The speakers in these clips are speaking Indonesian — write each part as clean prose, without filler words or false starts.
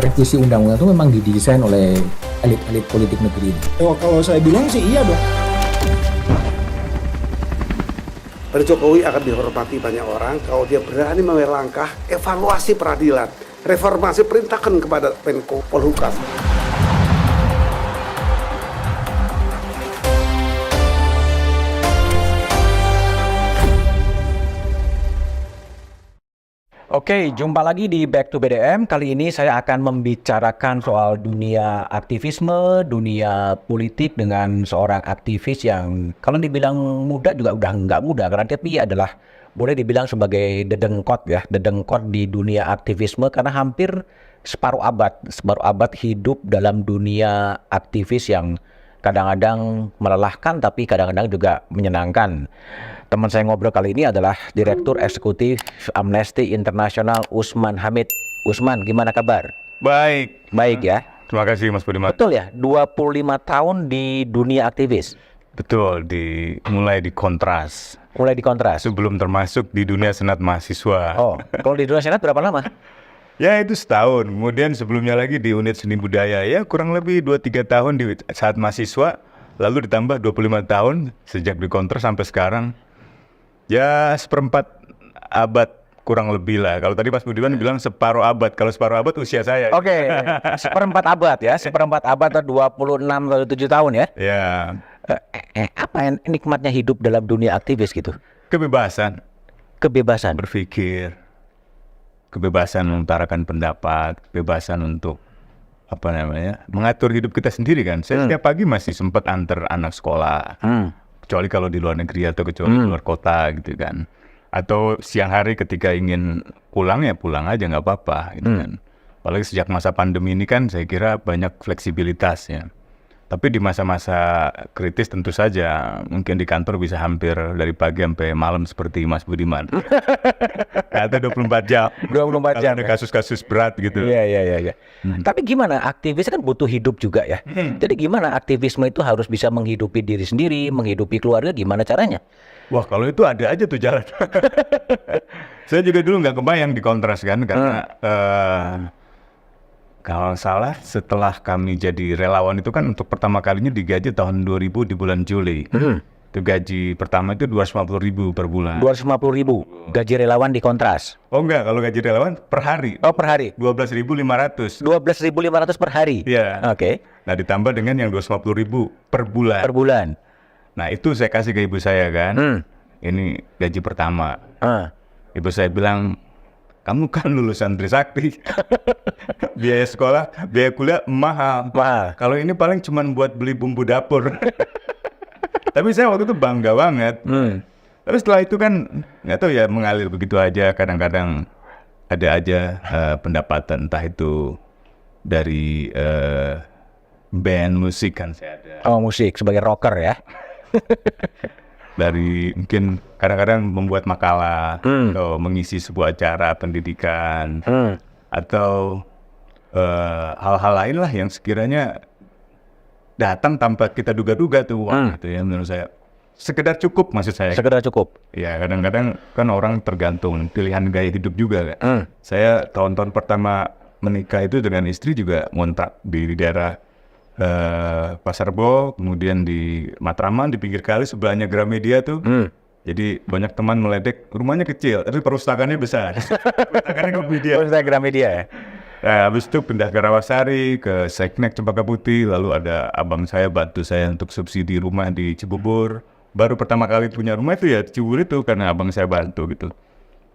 revisi undang-undang itu memang didesain oleh elit-elit politik negeri ini. Oh, kalau saya bilang sih iya dong. Pak Jokowi akan dihormati banyak orang kalau dia berani mengambil langkah evaluasi peradilan, reformasi, perintahkan kepada Menko Polhukam. Oke, jumpa lagi di Back to BDM. Kali ini saya akan membicarakan soal dunia aktivisme, dunia politik dengan seorang aktivis yang kalau dibilang muda juga udah nggak muda, karena dia adalah boleh dibilang sebagai dedengkot di dunia aktivisme karena hampir separuh abad hidup dalam dunia aktivis yang kadang-kadang melelahkan tapi kadang-kadang juga menyenangkan. Teman saya ngobrol kali ini adalah Direktur Eksekutif Amnesty International Usman Hamid. Usman, gimana kabar? Baik. Baik ya? Terima kasih Mas Budiman. Betul ya? 25 tahun di dunia aktivis? Betul, mulai di Kontras. Mulai di Kontras? Sebelum termasuk di dunia Senat Mahasiswa. Oh, kalau di dunia Senat berapa lama? Ya itu setahun, kemudian sebelumnya lagi di unit seni budaya ya kurang lebih 2-3 tahun di saat mahasiswa, lalu ditambah 25 tahun sejak di Kontras sampai sekarang. Ya seperempat abad kurang lebih lah. Kalau tadi Mas Budiman bilang separuh abad, kalau separuh abad usia saya. Oke, seperempat abad ya, seperempat abad atau 26 atau 7 tahun ya? Ya. Apa yang nikmatnya hidup dalam dunia aktivis gitu? Kebebasan. Kebebasan? Berpikir. Kebebasan mengutarakan pendapat, kebebasan untuk mengatur hidup kita sendiri kan. Saya setiap pagi masih sempat antar anak sekolah. Kecuali kalau di luar negeri atau kecuali di luar kota gitu kan. Atau siang hari ketika ingin pulang ya pulang aja nggak apa-apa gitu kan. Apalagi sejak masa pandemi ini kan saya kira banyak fleksibilitas ya. Tapi di masa-masa kritis tentu saja mungkin di kantor bisa hampir dari pagi sampai malam seperti Mas Budiman. Atau 24 jam. 24 jam. Ada kasus-kasus berat gitu. Iya. Tapi gimana, aktivis kan butuh hidup juga ya. Jadi gimana aktivisme itu harus bisa menghidupi diri sendiri, menghidupi keluarga, gimana caranya? Wah kalau itu ada aja tuh jalan. Saya juga dulu nggak kebayang di Kontras kan karena kalau salah setelah kami jadi relawan itu kan untuk pertama kalinya digaji tahun 2000 di bulan Juli. Itu gaji pertama itu 250.000 per bulan. 250.000 gaji relawan di Kontras? Oh enggak, kalau gaji relawan per hari. Oh per hari? 12.500. 12.500 per hari? Iya. Oke. Nah ditambah dengan yang 250.000 per bulan. Per bulan? Nah itu saya kasih ke ibu saya kan. Ini gaji pertama. Ibu saya bilang, kamu kan lulusan Trisakti. Biaya sekolah, biaya kuliah mahal. Kalau ini paling cuma buat beli bumbu dapur. Tapi saya waktu itu bangga banget. Tapi setelah itu kan nggak tahu ya mengalir begitu aja. Kadang-kadang ada aja pendapatan entah itu dari band musik kan saya ada. Oh musik sebagai rocker ya? Dari mungkin kadang-kadang membuat makalah atau mengisi sebuah acara pendidikan atau hal-hal lain lah yang sekiranya datang tanpa kita duga-duga tuh gitu ya menurut saya. Sekedar cukup maksud saya. Sekedar cukup? Ya kadang-kadang kan orang tergantung pilihan gaya hidup juga kan. Saya tahun-tahun pertama menikah itu dengan istri juga ngontrak di daerah Pasar Rebo, kemudian di Matraman, di pinggir kali sebelahnya Gramedia tuh. Jadi banyak teman meledek, rumahnya kecil, tapi perpustakaannya besar. Perpustakaannya Gramedia. Perpustakaan Gramedia ya? Nah, habis itu pindah ke Rawasari, ke Seknek Cempaka Putih, lalu ada abang saya bantu saya untuk subsidi rumah di Cibubur. Baru pertama kali punya rumah itu ya Cibubur itu karena abang saya bantu gitu.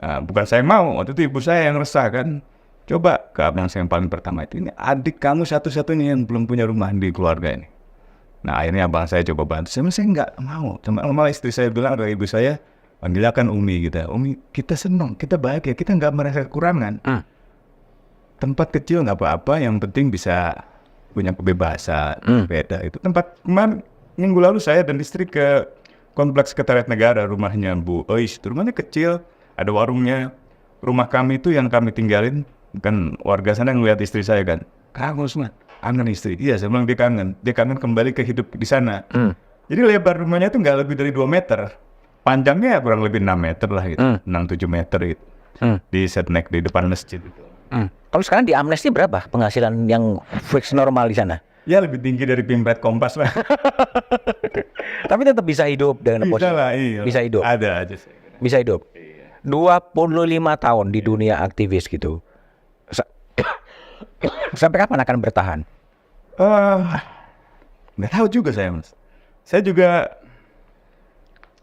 Nah, bukan saya mau, waktu itu ibu saya yang resah kan. Coba ke abang saya yang paling pertama itu, ini adik kamu satu-satunya yang belum punya rumah di keluarga ini. Nah akhirnya abang saya coba bantu, saya nggak mau. Malah istri saya bilang ke ibu saya, panggilkan Umi gitu. Umi kita senang, kita bahagia, kita nggak merasa kekurangan. Tempat kecil nggak apa-apa, yang penting bisa punya kebebasan. Beda itu tempat kemarin minggu lalu saya dan istri ke Kompleks Sekretariat Negara, rumahnya Bu Ois. Rumahnya kecil, ada warungnya. Rumah kami itu yang kami tinggalin. Kan warga sana ngeliat istri saya kan, kangen Usman, kangen istri. Iya saya bilang dia kangen kembali ke hidup di sana. Jadi lebar rumahnya itu nggak lebih dari 2 meter, panjangnya kurang lebih 6 meter lah gitu, 6-7 meter gitu. Di Setnek di depan masjid itu. Kalau sekarang di Amnesty berapa penghasilan yang fix normal di sana? Ya lebih tinggi dari Pimpret Kompas lah. Tapi tetap bisa hidup dengan Bisa lah, iya. Bisa hidup. Ada aja. Bisa hidup. 25 tahun di dunia aktivis gitu. Sampai kapan akan bertahan? Nggak tahu juga saya, Mas. Saya juga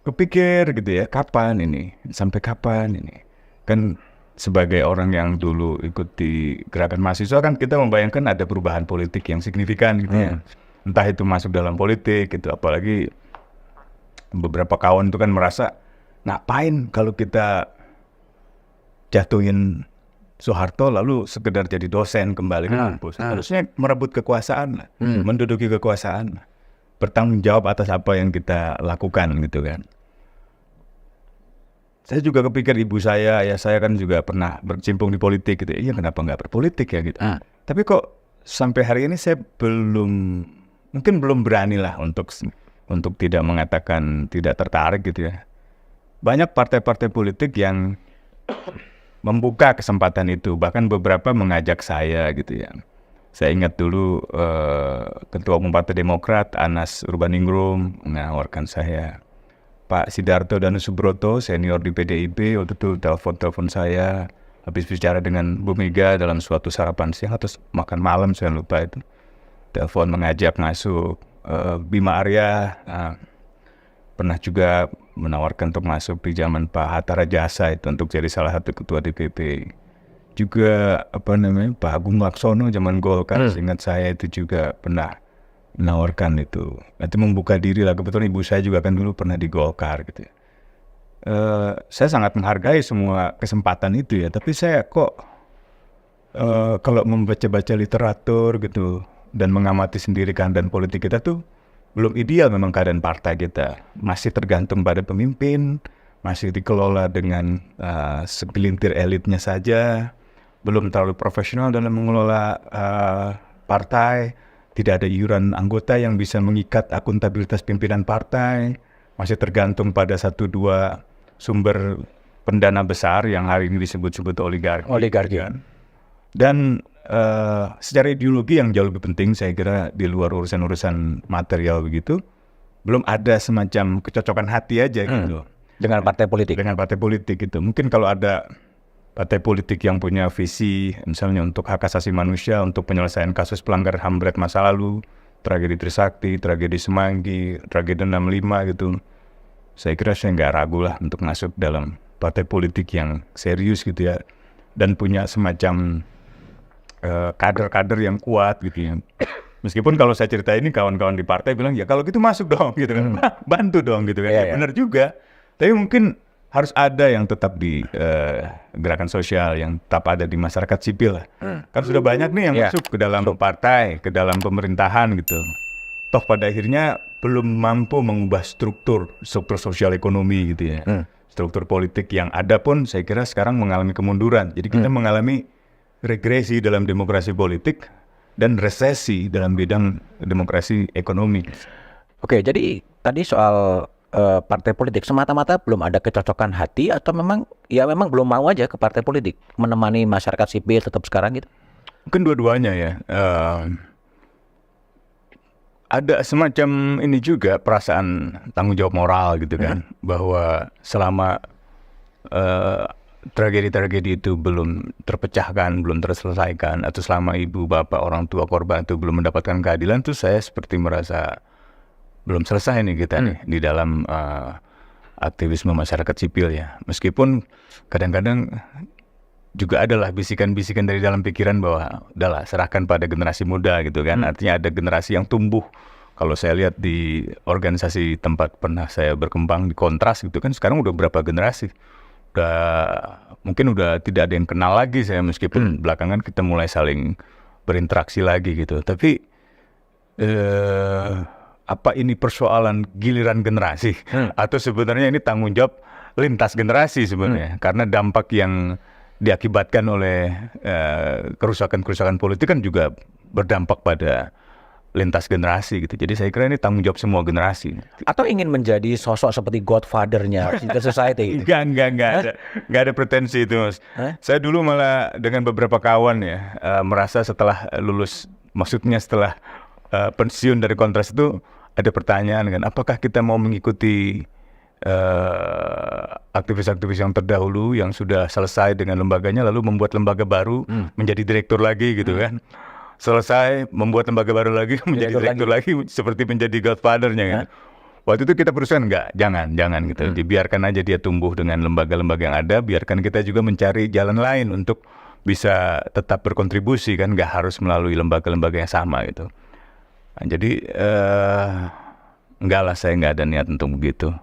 kepikir gitu ya, kapan ini? Sampai kapan ini? Kan sebagai orang yang dulu ikut di gerakan mahasiswa kan kita membayangkan ada perubahan politik yang signifikan gitu ya. Entah itu masuk dalam politik gitu, apalagi beberapa kawan itu kan merasa ngapain kalau kita jatuhin Soeharto lalu sekedar jadi dosen kembali ke kampus. Harusnya merebut kekuasaan lah, menduduki kekuasaan, bertanggung jawab atas apa yang kita lakukan gitu kan. Saya juga kepikir ibu saya, ayah saya kan juga pernah berkecimpung di politik gitu. Iya, kenapa nggak berpolitik ya gitu. Tapi kok sampai hari ini saya mungkin belum berani lah untuk tidak mengatakan tidak tertarik gitu ya. Banyak partai-partai politik yang membuka kesempatan itu, bahkan beberapa mengajak saya gitu ya. Saya ingat dulu Ketua Umum Partai Demokrat Anas Urbaningrum menawarkan saya. Pak Sidarto Danusubroto, senior di PDIP, waktu itu telepon saya, habis bicara dengan Bu Mega dalam suatu sarapan siang atau makan malam, saya lupa itu. Telepon mengajak masuk. Bima Arya pernah juga menawarkan untuk masuk di zaman Pak Hatta Rajasa itu untuk jadi salah satu ketua DPP. Juga Pak Agung Laksono zaman Golkar, seingat saya itu juga pernah menawarkan itu. Nanti membuka diri lah. Kebetulan ibu saya juga kan dulu pernah di Golkar gitu ya. Saya sangat menghargai semua kesempatan itu ya. Tapi saya kok kalau membaca-baca literatur gitu dan mengamati sendiri keadaan politik kita tuh belum ideal memang keadaan partai kita. Masih tergantung pada pemimpin, masih dikelola dengan segelintir elitnya saja, belum terlalu profesional dalam mengelola partai. Tidak ada iuran anggota yang bisa mengikat akuntabilitas pimpinan partai. Masih tergantung pada 1-2 sumber pendana besar yang hari ini disebut-sebut oligarki. Kan? Dan secara ideologi yang jauh lebih penting saya kira di luar urusan-urusan material begitu, belum ada semacam kecocokan hati aja gitu. Dengan partai politik? Dengan partai politik gitu. Mungkin kalau ada partai politik yang punya visi misalnya untuk hak asasi manusia, untuk penyelesaian kasus pelanggaran HAM berat masa lalu, tragedi Trisakti, tragedi Semanggi, tragedi 65 gitu. Saya kira saya nggak ragu lah untuk masuk dalam partai politik yang serius gitu ya. Dan punya semacam kader-kader yang kuat gitu ya. Meskipun kalau saya cerita ini kawan-kawan di partai bilang ya kalau gitu masuk dong gitu kan. Bantu dong gitu kan. Ya, benar juga. Tapi mungkin harus ada yang tetap di gerakan sosial, yang tetap ada di masyarakat sipil. Kan sudah banyak nih yang masuk ke dalam partai, ke dalam pemerintahan gitu. Toh pada akhirnya belum mampu mengubah struktur sosial ekonomi gitu ya. Struktur politik yang ada pun saya kira sekarang mengalami kemunduran. Jadi kita mengalami regresi dalam demokrasi politik dan resesi dalam bidang demokrasi ekonomi. Oke, jadi tadi soal partai politik semata-mata belum ada kecocokan hati atau memang belum mau aja ke partai politik menemani masyarakat sipil tetap sekarang gitu? Mungkin dua-duanya ya. Ada semacam ini juga perasaan tanggung jawab moral gitu kan, bahwa selama tragedi-tragedi itu belum terpecahkan, belum terselesaikan, atau selama ibu, bapak, orang tua korban itu belum mendapatkan keadilan, tuh saya seperti merasa belum selesai nih kita nih di dalam aktivisme masyarakat sipil ya. Meskipun kadang-kadang juga adalah bisikan-bisikan dari dalam pikiran bahwa udahlah serahkan pada generasi muda gitu kan. Artinya ada generasi yang tumbuh. Kalau saya lihat di organisasi tempat pernah saya berkembang di Kontras gitu kan, sekarang udah berapa generasi. Mungkin udah tidak ada yang kenal lagi saya, meskipun belakangan kita mulai saling berinteraksi lagi gitu. Tapi apa ini persoalan giliran generasi atau sebenarnya ini tanggung jawab lintas generasi sebenarnya, karena dampak yang diakibatkan oleh kerusakan-kerusakan politik kan juga berdampak pada lintas generasi gitu. Jadi saya kira ini tanggung jawab semua generasi. Atau ingin menjadi sosok seperti godfather-nya civil society? Enggak ada pretensi itu, Mas. Saya dulu malah dengan beberapa kawan ya merasa setelah lulus, maksudnya setelah pensiun dari Kontras itu ada pertanyaan kan, apakah kita mau mengikuti aktivis-aktivis yang terdahulu yang sudah selesai dengan lembaganya lalu membuat lembaga baru menjadi direktur lagi gitu kan. Selesai membuat lembaga baru lagi menjadi direktur lagi seperti menjadi godfather-nya kan. Waktu itu kita berusaha jangan gitu. Dibiarkan aja dia tumbuh dengan lembaga-lembaga yang ada, biarkan kita juga mencari jalan lain untuk bisa tetap berkontribusi kan, nggak harus melalui lembaga-lembaga yang sama gitu. Nah, jadi enggak lah, saya nggak ada niat untuk begitu.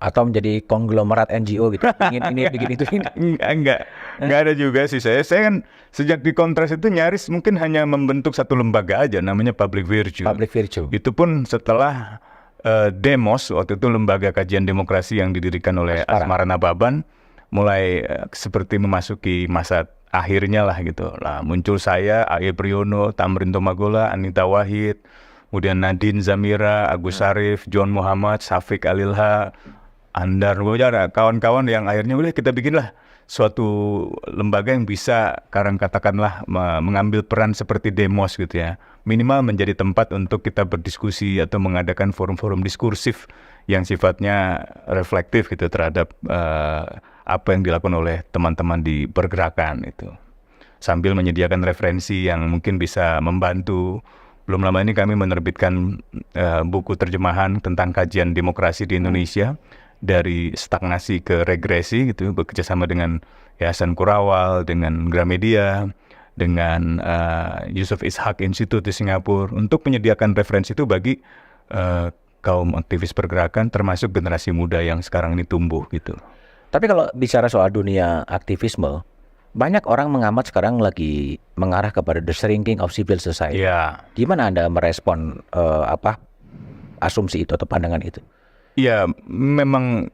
Atau menjadi konglomerat NGO gitu, ingin ini bikin itu ini. Enggak ada juga sih saya kan sejak di Kontras itu nyaris mungkin hanya membentuk satu lembaga aja namanya Public Virtue. Itu pun setelah Demos, waktu itu lembaga kajian demokrasi yang didirikan oleh Asmara Nababan, mulai seperti memasuki masa akhirnya lah gitu. Lah muncul saya, A.E. Priyono, Tamrin Tomagola, Anita Wahid, kemudian Nadine Zamira, Agus Sarif, John Muhammad, Syafiq Alilha, Andar, kawan-kawan yang akhirnya udah kita bikinlah suatu lembaga yang bisa katakanlah mengambil peran seperti Demos gitu ya. Minimal menjadi tempat untuk kita berdiskusi atau mengadakan forum-forum diskursif yang sifatnya reflektif gitu terhadap apa yang dilakukan oleh teman-teman di pergerakan itu. Sambil menyediakan referensi yang mungkin bisa membantu. Belum lama ini kami menerbitkan buku terjemahan tentang kajian demokrasi di Indonesia. Dari stagnasi ke regresi gitu, bekerjasama dengan Yayasan Kurawal, dengan Gramedia, dengan Yusuf Ishak Institute di Singapura untuk menyediakan referensi itu bagi kaum aktivis pergerakan termasuk generasi muda yang sekarang ini tumbuh gitu. Tapi kalau bicara soal dunia aktivisme, banyak orang mengamat sekarang lagi mengarah kepada the shrinking of civil society. Ya. Gimana Anda merespon asumsi itu atau pandangan itu? Ya, memang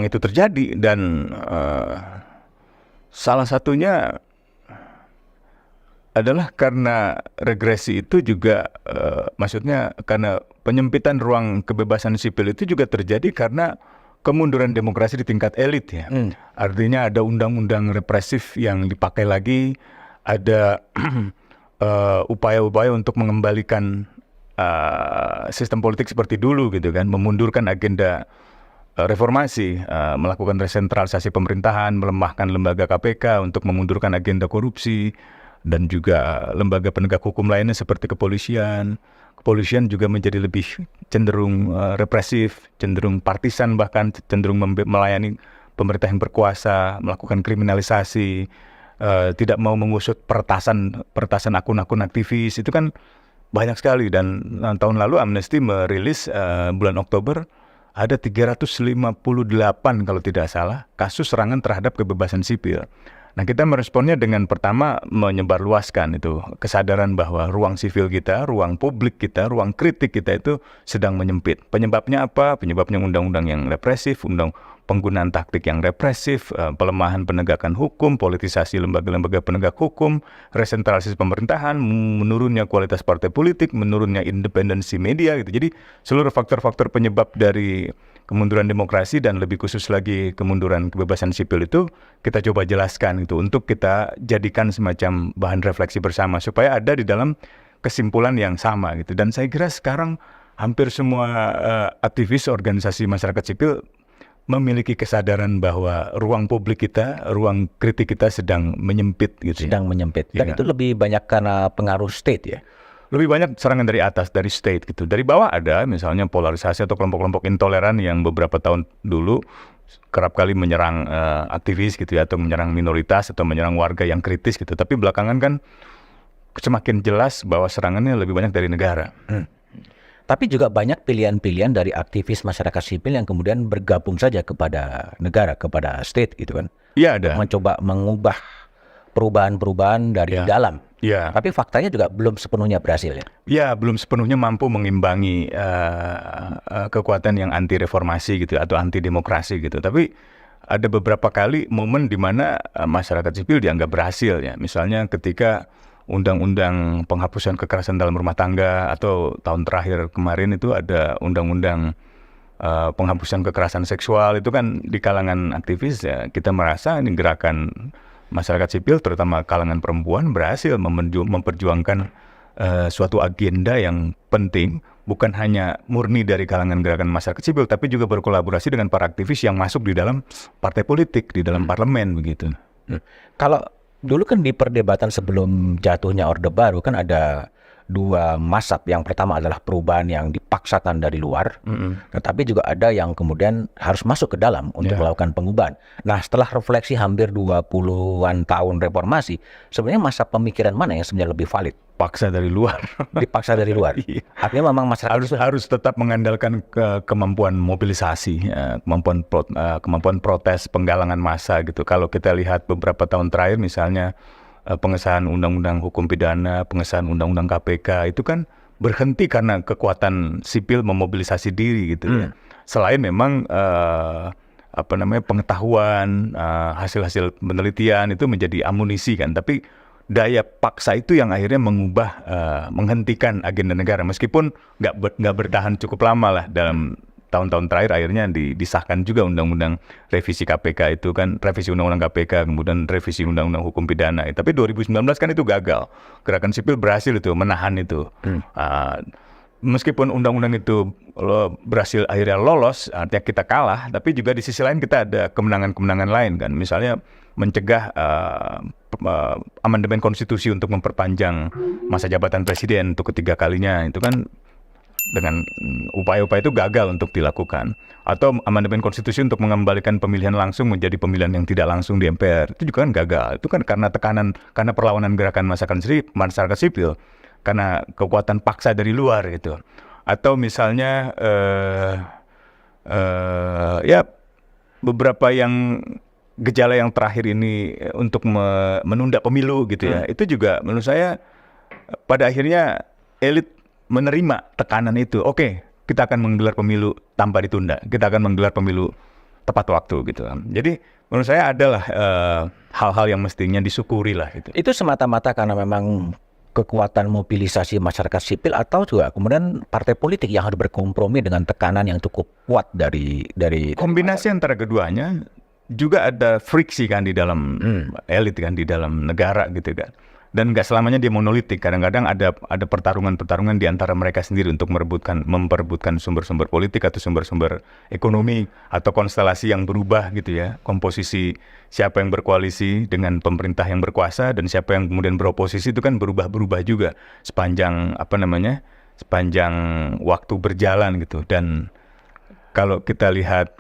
itu terjadi dan salah satunya adalah karena regresi itu juga maksudnya karena penyempitan ruang kebebasan sipil itu juga terjadi karena kemunduran demokrasi di tingkat elit ya. Artinya ada undang-undang represif yang dipakai lagi, ada upaya-upaya untuk mengembalikan sistem politik seperti dulu gitu kan, memundurkan agenda reformasi, melakukan resentralisasi pemerintahan, melemahkan lembaga KPK untuk memundurkan agenda korupsi, dan juga lembaga penegak hukum lainnya seperti kepolisian. Kepolisian juga menjadi lebih cenderung represif, cenderung partisan, bahkan cenderung melayani pemerintah yang berkuasa, melakukan kriminalisasi, tidak mau mengusut peretasan akun-akun aktivis. Itu kan banyak sekali, dan tahun lalu Amnesty merilis bulan Oktober ada 358 kalau tidak salah kasus serangan terhadap kebebasan sipil. Nah, kita meresponnya dengan pertama menyebarluaskan itu kesadaran bahwa ruang sivil kita, ruang publik kita, ruang kritik kita itu sedang menyempit. Penyebabnya apa? Penyebabnya undang-undang yang represif, penggunaan taktik yang represif, pelemahan penegakan hukum, politisasi lembaga-lembaga penegak hukum, resentralisasi pemerintahan, menurunnya kualitas partai politik, menurunnya independensi media gitu. Jadi seluruh faktor-faktor penyebab dari kemunduran demokrasi dan lebih khusus lagi kemunduran kebebasan sipil itu kita coba jelaskan itu untuk kita jadikan semacam bahan refleksi bersama supaya ada di dalam kesimpulan yang sama gitu. Dan saya kira sekarang hampir semua aktivis organisasi masyarakat sipil memiliki kesadaran bahwa ruang publik kita, ruang kritik kita sedang menyempit gitu. Sedang menyempit. Dan itu lebih banyak karena pengaruh state ya? Lebih banyak serangan dari atas, dari state gitu. Dari bawah ada misalnya polarisasi atau kelompok-kelompok intoleran yang beberapa tahun dulu kerap kali menyerang aktivis gitu ya, atau menyerang minoritas atau menyerang warga yang kritis gitu. Tapi belakangan kan semakin jelas bahwa serangannya lebih banyak dari negara. Tapi juga banyak pilihan-pilihan dari aktivis masyarakat sipil yang kemudian bergabung saja kepada negara, kepada state gitu kan. Iya ada. Mencoba mengubah perubahan-perubahan dari dalam. Iya. Tapi faktanya juga belum sepenuhnya berhasil ya. Ya, belum sepenuhnya mampu mengimbangi kekuatan yang anti reformasi gitu atau anti demokrasi gitu. Tapi ada beberapa kali momen di mana masyarakat sipil dianggap berhasil ya. Misalnya ketika undang-undang penghapusan kekerasan dalam rumah tangga, atau tahun terakhir kemarin itu ada undang-undang penghapusan kekerasan seksual. Itu kan di kalangan aktivis ya, kita merasa ini gerakan masyarakat sipil terutama kalangan perempuan berhasil memperjuangkan suatu agenda yang penting, bukan hanya murni dari kalangan gerakan masyarakat sipil, tapi juga berkolaborasi dengan para aktivis yang masuk di dalam partai politik, di dalam parlemen begitu. Kalau dulu kan di perdebatan sebelum jatuhnya Orde Baru kan ada dua mazhab. Yang pertama adalah perubahan yang dipaksakan dari luar, tetapi juga ada yang kemudian harus masuk ke dalam untuk melakukan pengubahan. Nah, setelah refleksi hampir 20-an tahun reformasi, sebenarnya mazhab pemikiran mana yang sebenarnya lebih valid? Paksa dari luar. Dipaksa dari luar. Artinya memang masyarakat harus tetap mengandalkan kemampuan mobilisasi, kemampuan protes, penggalangan massa gitu. Kalau kita lihat beberapa tahun terakhir misalnya pengesahan undang-undang hukum pidana, pengesahan undang-undang KPK itu kan berhenti karena kekuatan sipil memobilisasi diri gitu ya. Selain memang pengetahuan, hasil-hasil penelitian itu menjadi amunisi kan, tapi daya paksa itu yang akhirnya mengubah, menghentikan agenda negara, meskipun nggak bertahan cukup lama lah. Dalam tahun-tahun terakhir akhirnya disahkan juga undang-undang revisi KPK itu kan, revisi undang-undang KPK, kemudian revisi undang-undang hukum pidana. Tapi 2019 kan itu gagal, gerakan sipil berhasil itu menahan itu. Meskipun undang-undang itu berhasil akhirnya lolos, artinya kita kalah, tapi juga di sisi lain kita ada kemenangan-kemenangan lain kan. Misalnya mencegah amandemen konstitusi untuk memperpanjang masa jabatan presiden untuk ketiga kalinya. Itu kan dengan upaya-upaya itu gagal untuk dilakukan. Atau amandemen konstitusi untuk mengembalikan pemilihan langsung menjadi pemilihan yang tidak langsung di MPR. Itu juga kan gagal. Itu kan karena tekanan, karena perlawanan gerakan masyarakat sipil, karena kekuatan paksa dari luar gitu. Atau misalnya beberapa yang gejala yang terakhir ini untuk menunda pemilu gitu ya. Itu juga menurut saya pada akhirnya elit menerima tekanan itu. Oke, kita akan menggelar pemilu tanpa ditunda. Kita akan menggelar pemilu tepat waktu gitu. Jadi menurut saya adalah hal-hal yang mestinya disyukuri lah gitu. Itu semata-mata karena memang kekuatan mobilisasi masyarakat sipil, atau juga kemudian partai politik yang harus berkompromi dengan tekanan yang cukup kuat dari kombinasi antara keduanya. Juga ada friksi kan di dalam elit kan, di dalam negara gitu kan. Dan nggak selamanya dia monolitik. Kadang-kadang ada pertarungan-pertarungan di antara mereka sendiri untuk memperebutkan sumber-sumber politik atau sumber-sumber ekonomi, atau konstelasi yang berubah gitu ya. Komposisi siapa yang berkoalisi dengan pemerintah yang berkuasa dan siapa yang kemudian beroposisi itu kan berubah-berubah juga sepanjang sepanjang waktu berjalan gitu. Dan kalau kita lihat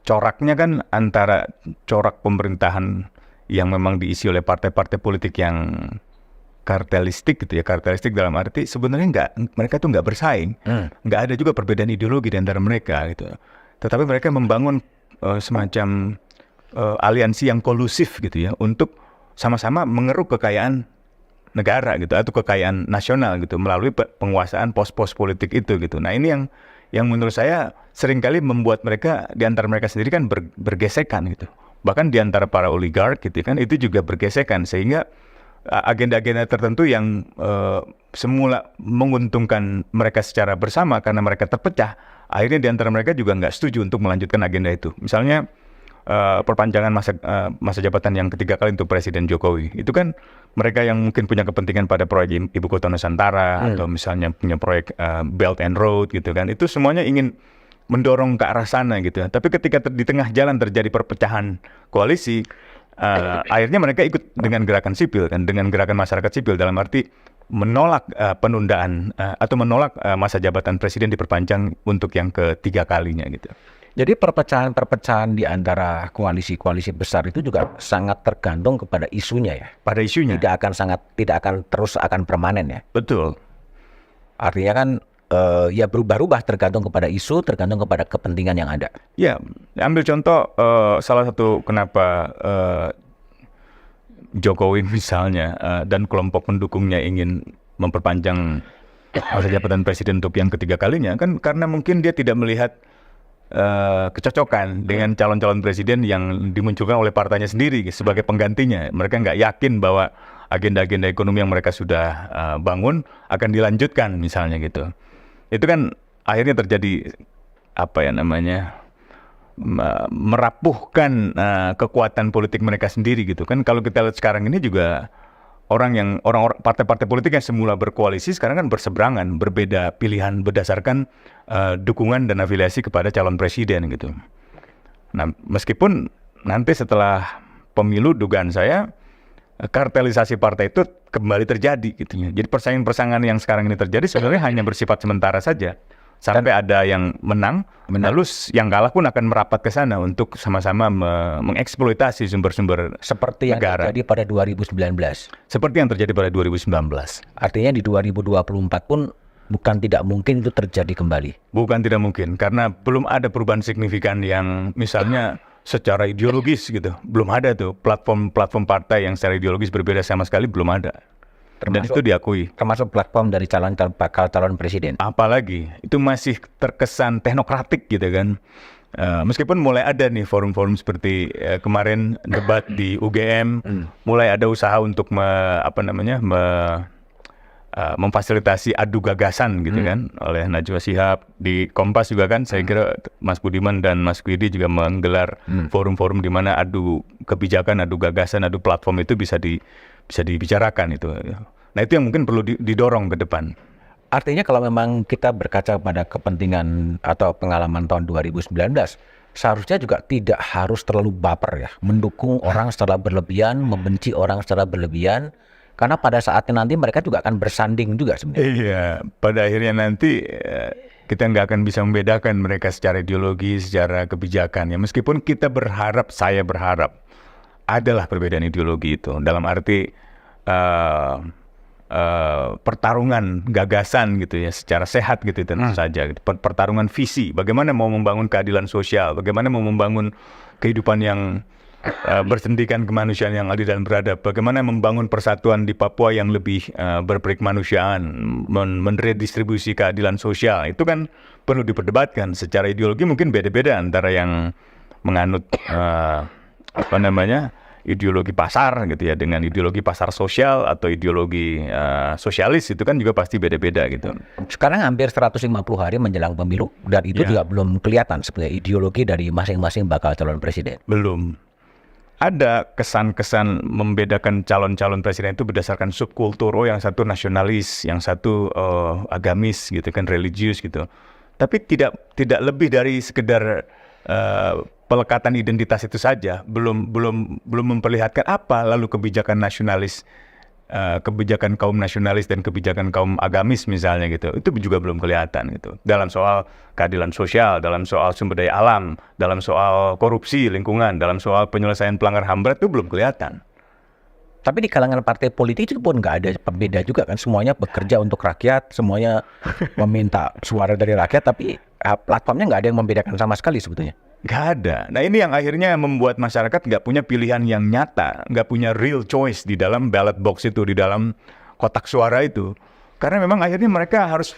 coraknya kan antara corak pemerintahan yang memang diisi oleh partai-partai politik yang kartelistik gitu ya. Kartelistik dalam arti sebenarnya mereka tuh nggak bersaing, nggak ada juga perbedaan ideologi di antara mereka gitu. Tetapi mereka membangun semacam aliansi yang kolusif gitu ya, untuk sama-sama mengeruk kekayaan negara gitu, atau kekayaan nasional gitu, melalui penguasaan pos-pos politik itu gitu. Nah ini yang menurut saya seringkali membuat mereka di antara mereka sendiri kan bergesekan gitu. Bahkan di antara para oligark gitu kan, itu juga bergesekan, sehingga agenda-agenda tertentu yang semula menguntungkan mereka secara bersama karena mereka terpecah, akhirnya di antara mereka juga nggak setuju untuk melanjutkan agenda itu. Misalnya perpanjangan masa jabatan yang ketiga kali untuk Presiden Jokowi. Itu kan mereka yang mungkin punya kepentingan pada proyek Ibu Kota Nusantara, atau misalnya punya proyek Belt and Road gitu kan. Itu semuanya ingin mendorong ke arah sana gitu ya. Tapi ketika di tengah jalan terjadi perpecahan koalisi, akhirnya mereka ikut dengan gerakan sipil kan, dengan gerakan masyarakat sipil, dalam arti menolak penundaan atau menolak masa jabatan presiden diperpanjang untuk yang ketiga kalinya gitu. Jadi perpecahan-perpecahan di antara koalisi-koalisi besar itu juga sangat tergantung kepada isunya ya. Pada isunya. Tidak akan terus akan permanen ya. Betul. Artinya kan ya berubah-ubah tergantung kepada isu, tergantung kepada kepentingan yang ada. Ya, ambil contoh salah satu kenapa Jokowi misalnya dan kelompok pendukungnya ingin memperpanjang masa jabatan presiden untuk yang ketiga kalinya kan karena mungkin dia tidak melihat kecocokan dengan calon-calon presiden yang dimunculkan oleh partainya sendiri sebagai penggantinya. Mereka nggak yakin bahwa agenda-agenda ekonomi yang mereka sudah bangun akan dilanjutkan misalnya gitu. Itu kan akhirnya terjadi merapuhkan kekuatan politik mereka sendiri gitu kan. Kalau kita lihat sekarang ini juga orang partai-partai politik yang semula berkoalisi sekarang kan berseberangan, berbeda pilihan berdasarkan dukungan dan afiliasi kepada calon presiden gitu. Nah, meskipun nanti setelah pemilu dugaan saya kartelisasi partai itu kembali terjadi gitu ya. Jadi persaingan-persaingan yang sekarang ini terjadi sebenarnya hanya bersifat sementara saja. Sampai ada yang menang, lalu yang kalah pun akan merapat ke sana untuk sama-sama mengeksploitasi sumber-sumber Seperti yang negara. terjadi pada 2019. Seperti yang terjadi pada 2019. Artinya di 2024 pun bukan tidak mungkin itu terjadi kembali. Bukan tidak mungkin, karena belum ada perubahan signifikan yang misalnya secara ideologis gitu. Belum ada tuh platform partai yang secara ideologis berbeda sama sekali, belum ada. Dan itu diakui. Termasuk platform dari bakal calon presiden. Apalagi itu masih terkesan teknokratik gitu kan. Meskipun mulai ada nih forum-forum seperti kemarin debat di UGM, mulai ada usaha untuk memfasilitasi adu gagasan gitu kan oleh Najwa Shihab. Di Kompas juga kan saya kira Mas Budiman dan Mas Kwidi juga menggelar forum-forum di mana adu kebijakan, adu gagasan, adu platform itu bisa dibicarakan itu. Nah itu yang mungkin perlu didorong ke depan. Artinya kalau memang kita berkaca pada kepentingan atau pengalaman tahun 2019, seharusnya juga tidak harus terlalu baper ya, mendukung orang secara berlebihan, membenci orang secara berlebihan, karena pada saatnya nanti mereka juga akan bersanding juga sebenarnya. Iya, pada akhirnya nanti kita nggak akan bisa membedakan mereka secara ideologi, secara kebijakan ya. Meskipun saya berharap adalah perbedaan ideologi itu dalam arti pertarungan gagasan gitu ya, secara sehat gitu tentu saja gitu. Pertarungan visi, bagaimana mau membangun keadilan sosial, bagaimana mau membangun kehidupan yang bersendikan kemanusiaan yang adil dan beradab, bagaimana membangun persatuan di Papua yang lebih berperikemanusiaan, menredistribusi keadilan sosial. Itu kan perlu diperdebatkan. Secara ideologi mungkin beda-beda antara yang menganut ideologi pasar gitu ya, dengan ideologi pasar sosial atau ideologi sosialis, itu kan juga pasti beda-beda gitu. Sekarang hampir 150 hari menjelang pemilu dan itu juga belum kelihatan sebenarnya ideologi dari masing-masing bakal calon presiden. Belum. Ada kesan-kesan membedakan calon-calon presiden itu berdasarkan subkultur. Oh, yang satu nasionalis, yang satu agamis gitu kan, religius gitu. Tapi tidak lebih dari sekedar pelekatan identitas itu saja. Belum memperlihatkan apa lalu kebijakan nasionalis, kebijakan kaum nasionalis dan kebijakan kaum agamis misalnya gitu. Itu juga belum kelihatan gitu. Dalam soal keadilan sosial, dalam soal sumber daya alam, dalam soal korupsi lingkungan, dalam soal penyelesaian pelanggaran HAM berat itu belum kelihatan. Tapi di kalangan partai politik itu pun nggak ada pembeda juga kan, semuanya bekerja untuk rakyat, semuanya meminta suara dari rakyat, tapi platformnya nggak ada yang membedakan sama sekali sebetulnya. Nggak ada. Nah ini yang akhirnya membuat masyarakat nggak punya pilihan yang nyata, nggak punya real choice di dalam ballot box itu, di dalam kotak suara itu. Karena memang akhirnya mereka harus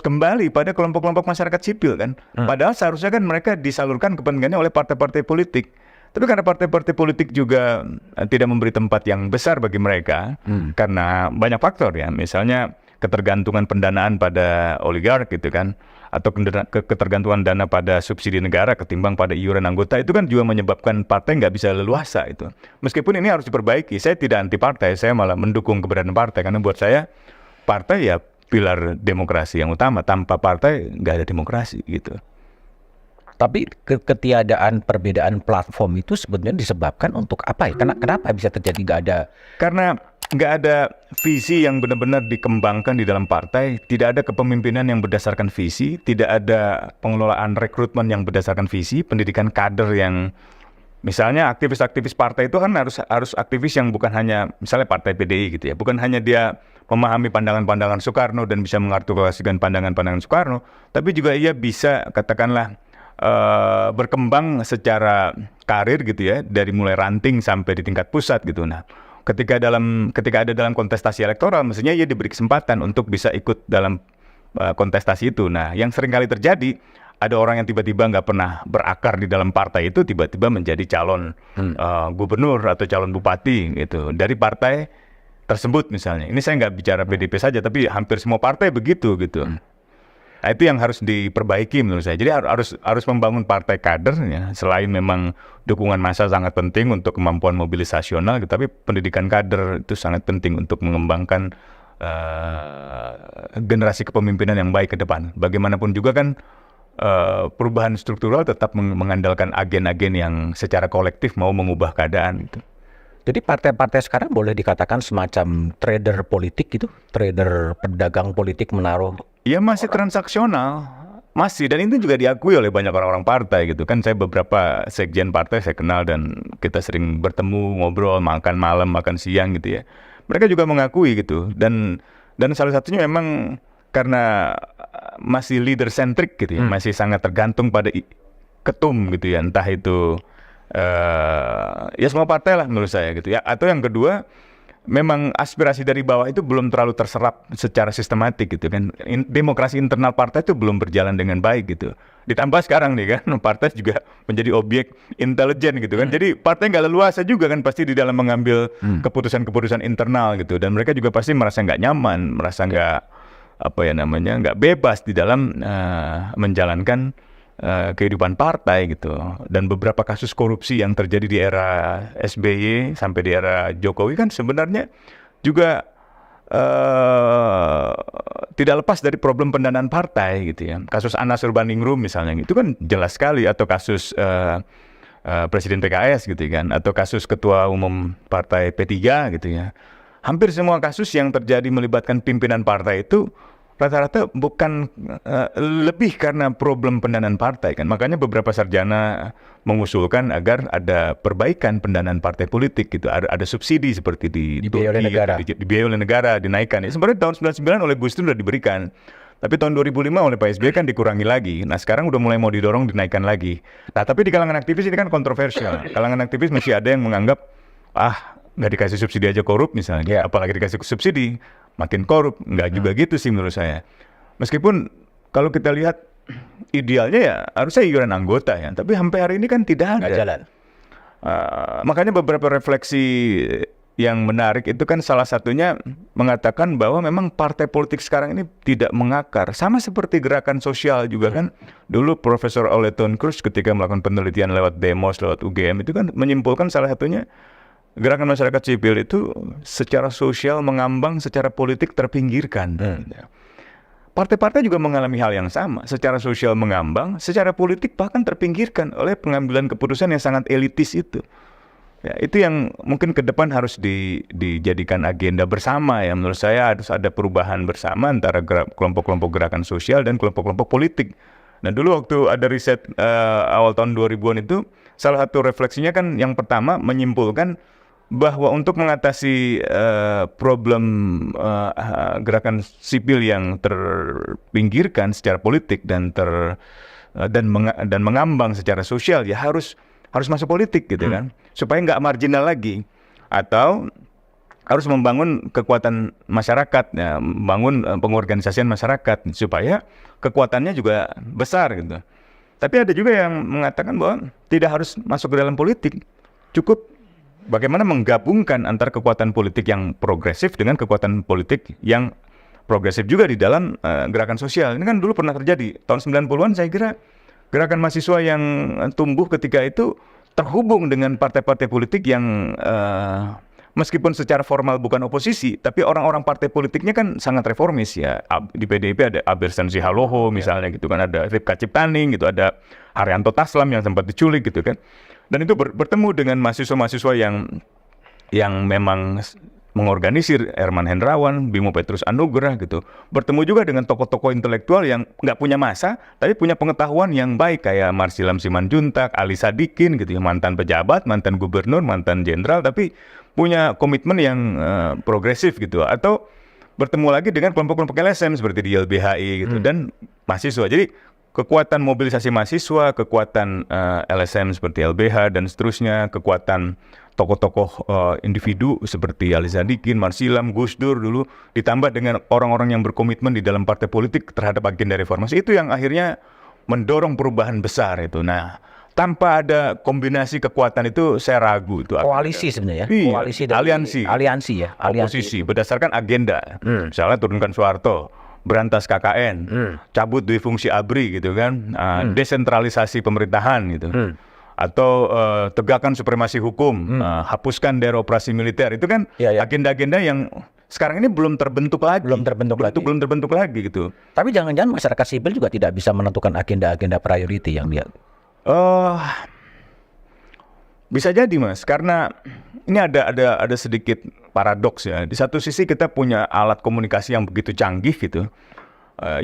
kembali pada kelompok-kelompok masyarakat sipil kan. Padahal seharusnya kan mereka disalurkan kepentingannya oleh partai-partai politik. Tapi karena partai-partai politik juga tidak memberi tempat yang besar bagi mereka, karena banyak faktor ya. Misalnya ketergantungan pendanaan pada oligark gitu kan, atau ketergantungan dana pada subsidi negara ketimbang pada iuran anggota, itu kan juga menyebabkan partai nggak bisa leluasa itu. Meskipun ini harus diperbaiki, saya tidak anti partai, saya malah mendukung keberadaan partai, karena buat saya partai ya pilar demokrasi yang utama. Tanpa partai nggak ada demokrasi gitu. Tapi ketiadaan perbedaan platform itu sebenarnya disebabkan untuk apa ya? Kenapa bisa terjadi nggak ada? Karena nggak ada visi yang benar-benar dikembangkan di dalam partai, tidak ada kepemimpinan yang berdasarkan visi, tidak ada pengelolaan rekrutmen yang berdasarkan visi, pendidikan kader yang misalnya aktivis-aktivis partai itu kan harus aktivis yang bukan hanya misalnya partai PDI gitu ya, bukan hanya dia memahami pandangan-pandangan Soekarno dan bisa mengartikulasikan pandangan-pandangan Soekarno, tapi juga ia bisa katakanlah berkembang secara karir gitu ya, dari mulai ranting sampai di tingkat pusat gitu. Nah, ketika ada dalam kontestasi elektoral, mestinya ia diberi kesempatan untuk bisa ikut dalam kontestasi itu. Nah, yang seringkali terjadi, ada orang yang tiba-tiba nggak pernah berakar di dalam partai itu, tiba-tiba menjadi calon gubernur atau calon bupati gitu, dari partai tersebut misalnya. Ini saya nggak bicara PDIP saja, tapi hampir semua partai begitu gitu. Nah, itu yang harus diperbaiki menurut saya. Jadi harus membangun partai kader ya. Selain memang dukungan massa sangat penting untuk kemampuan mobilisasional, tapi pendidikan kader itu sangat penting untuk mengembangkan generasi kepemimpinan yang baik ke depan. Bagaimanapun juga kan perubahan struktural tetap mengandalkan agen-agen yang secara kolektif mau mengubah keadaan gitu. Jadi partai-partai sekarang boleh dikatakan semacam trader politik gitu, trader pedagang politik menaruh. Ya masih transaksional, masih, dan itu juga diakui oleh banyak orang-orang partai gitu kan. Saya beberapa sekjen partai saya kenal dan kita sering bertemu, ngobrol, makan malam, makan siang gitu ya. Mereka juga mengakui gitu, dan salah satunya memang karena masih leader centric gitu ya, masih sangat tergantung pada ketum gitu ya, entah itu ya semua partai lah menurut saya gitu ya. Atau yang kedua, memang aspirasi dari bawah itu belum terlalu terserap secara sistematik gitu kan. Demokrasi internal partai itu belum berjalan dengan baik gitu. Ditambah sekarang nih kan, partai juga menjadi objek intelijen gitu kan. Jadi partai nggak leluasa juga kan pasti di dalam mengambil keputusan-keputusan internal gitu. Dan mereka juga pasti merasa nggak nyaman, merasa nggak bebas di dalam menjalankan kehidupan partai gitu. Dan beberapa kasus korupsi yang terjadi di era SBY sampai di era Jokowi kan sebenarnya juga tidak lepas dari problem pendanaan partai gitu ya. Kasus Anas Urbaningrum misalnya itu kan jelas sekali, atau kasus Presiden PKS gitu kan, atau kasus Ketua Umum Partai P3 gitu ya. Hampir semua kasus yang terjadi melibatkan pimpinan partai itu rata-rata bukan lebih karena problem pendanaan partai kan. Makanya beberapa sarjana mengusulkan agar ada perbaikan pendanaan partai politik gitu. Ada subsidi seperti dibiayai oleh negara. Dibiayai oleh negara, dinaikkan. Ya, sebenarnya tahun 99 oleh Gus Dur sudah diberikan. Tapi tahun 2005 oleh Pak SBY kan dikurangi lagi. Nah sekarang udah mulai mau didorong dinaikkan lagi. Nah tapi di kalangan aktivis ini kan kontroversial. Kalangan aktivis masih ada yang menganggap nggak dikasih subsidi aja korup misalnya. Apalagi dikasih subsidi makin korup. Nggak juga gitu sih menurut saya. Meskipun kalau kita lihat idealnya ya harusnya iuran anggota ya, tapi sampai hari ini kan tidak ada. Nggak jalan. Makanya beberapa refleksi yang menarik itu kan salah satunya mengatakan bahwa memang partai politik sekarang ini tidak mengakar. Sama seperti gerakan sosial juga kan. Dulu Profesor Ole Tonkrus ketika melakukan penelitian lewat Demos, lewat UGM itu kan menyimpulkan salah satunya gerakan masyarakat sipil itu secara sosial mengambang, secara politik terpinggirkan. Partai-partai juga mengalami hal yang sama, secara sosial mengambang, secara politik bahkan terpinggirkan oleh pengambilan keputusan yang sangat elitis itu. Ya, itu yang mungkin ke depan harus dijadikan agenda bersama ya. Menurut saya harus ada perubahan bersama antara kelompok-kelompok gerakan sosial dan kelompok-kelompok politik. Nah dulu waktu ada riset awal tahun 2000-an itu, salah satu refleksinya kan yang pertama menyimpulkan bahwa untuk mengatasi problem gerakan sipil yang terpinggirkan secara politik dan mengambang secara sosial ya harus masuk politik gitu kan, supaya nggak marginal lagi, atau harus membangun kekuatan masyarakat ya, membangun pengorganisasian masyarakat supaya kekuatannya juga besar gitu. Tapi ada juga yang mengatakan bahwa tidak harus masuk ke dalam politik, cukup bagaimana menggabungkan antara kekuatan politik yang progresif dengan kekuatan politik yang progresif juga di dalam gerakan sosial. Ini kan dulu pernah terjadi. Tahun 90-an saya kira gerakan mahasiswa yang tumbuh ketika itu terhubung dengan partai-partai politik yang meskipun secara formal bukan oposisi, tapi orang-orang partai politiknya kan sangat reformis ya. Di PDIP ada Abersan Sihaloho misalnya gitu kan, ada Rifka Ciptaning gitu, ada Haryanto Taslam yang sempat diculik gitu kan. Dan itu bertemu dengan mahasiswa-mahasiswa yang memang mengorganisir, Herman Hendrawan, Bimo Petrus Anugrah gitu. Bertemu juga dengan tokoh-tokoh intelektual yang nggak punya massa, tapi punya pengetahuan yang baik kayak Marsilam Simanjuntak, Ali Sadikin gitu ya, mantan pejabat, mantan gubernur, mantan jenderal, tapi punya komitmen yang progresif gitu. Atau bertemu lagi dengan kelompok-kelompok LSM seperti di YLBHI gitu dan mahasiswa. Jadi kekuatan mobilisasi mahasiswa, kekuatan LSM seperti LBH dan seterusnya, kekuatan tokoh-tokoh individu seperti Ali Sadikin, Marsilam, Gus Dur dulu, ditambah dengan orang-orang yang berkomitmen di dalam partai politik terhadap agenda reformasi, itu yang akhirnya mendorong perubahan besar itu. Nah, tanpa ada kombinasi kekuatan itu saya ragu itu. Koalisi sebenarnya ya. Iya, Koalisi dari aliansi ya. Aliansi. oposisi berdasarkan agenda. Misalnya turunkan Soeharto, berantas KKN, cabut dui fungsi ABRI gitu kan, desentralisasi pemerintahan gitu. Atau tegakkan supremasi hukum, hapuskan daerah operasi militer. Itu kan Iya, iya. agenda-agenda yang sekarang ini belum terbentuk lagi. Belum terbentuk lagi. Gitu. Tapi jangan-jangan masyarakat sipil juga tidak bisa menentukan agenda-agenda priority yang dia. Bisa jadi Mas, karena ini ada sedikit paradoks ya. Di satu sisi kita punya alat komunikasi yang begitu canggih gitu,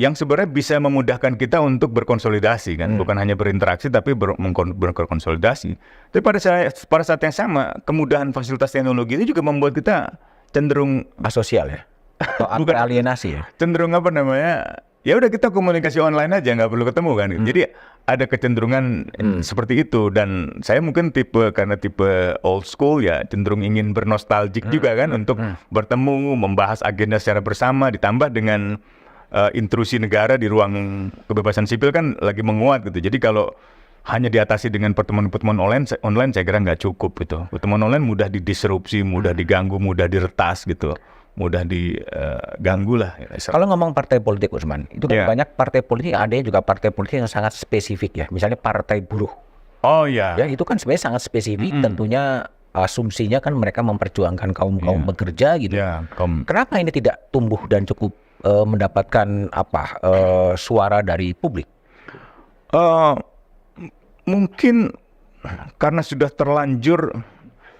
yang sebenarnya bisa memudahkan kita untuk berkonsolidasi kan, bukan hanya berinteraksi tapi berkonsolidasi. Tapi pada saat yang sama, kemudahan fasilitas teknologi itu juga membuat kita cenderung Asosial ya. Atau Bukan. alienasi ya. cenderung apa namanya? Ya udah kita komunikasi online aja, nggak perlu ketemu kan. Jadi ada kecenderungan seperti itu, dan saya mungkin karena tipe old school ya, cenderung ingin bernostalgic juga kan untuk bertemu, membahas agenda secara bersama, ditambah dengan intrusi negara di ruang kebebasan sipil kan lagi menguat gitu. Jadi kalau hanya diatasi dengan pertemuan-pertemuan online saya kira nggak cukup gitu. Pertemuan online mudah didisrupsi, mudah diganggu, mudah diretas gitu. Mudah diganggu lah. Kalau ngomong partai politik Usman, itu kan Iya. banyak partai politik, ada juga partai politik yang sangat spesifik ya. Misalnya partai buruh. Oh ya. Ya itu kan sebenarnya sangat spesifik, tentunya asumsinya kan mereka memperjuangkan kaum-kaum bekerja gitu. Ya, Kenapa ini tidak tumbuh dan cukup mendapatkan suara dari publik? Mungkin karena sudah terlanjur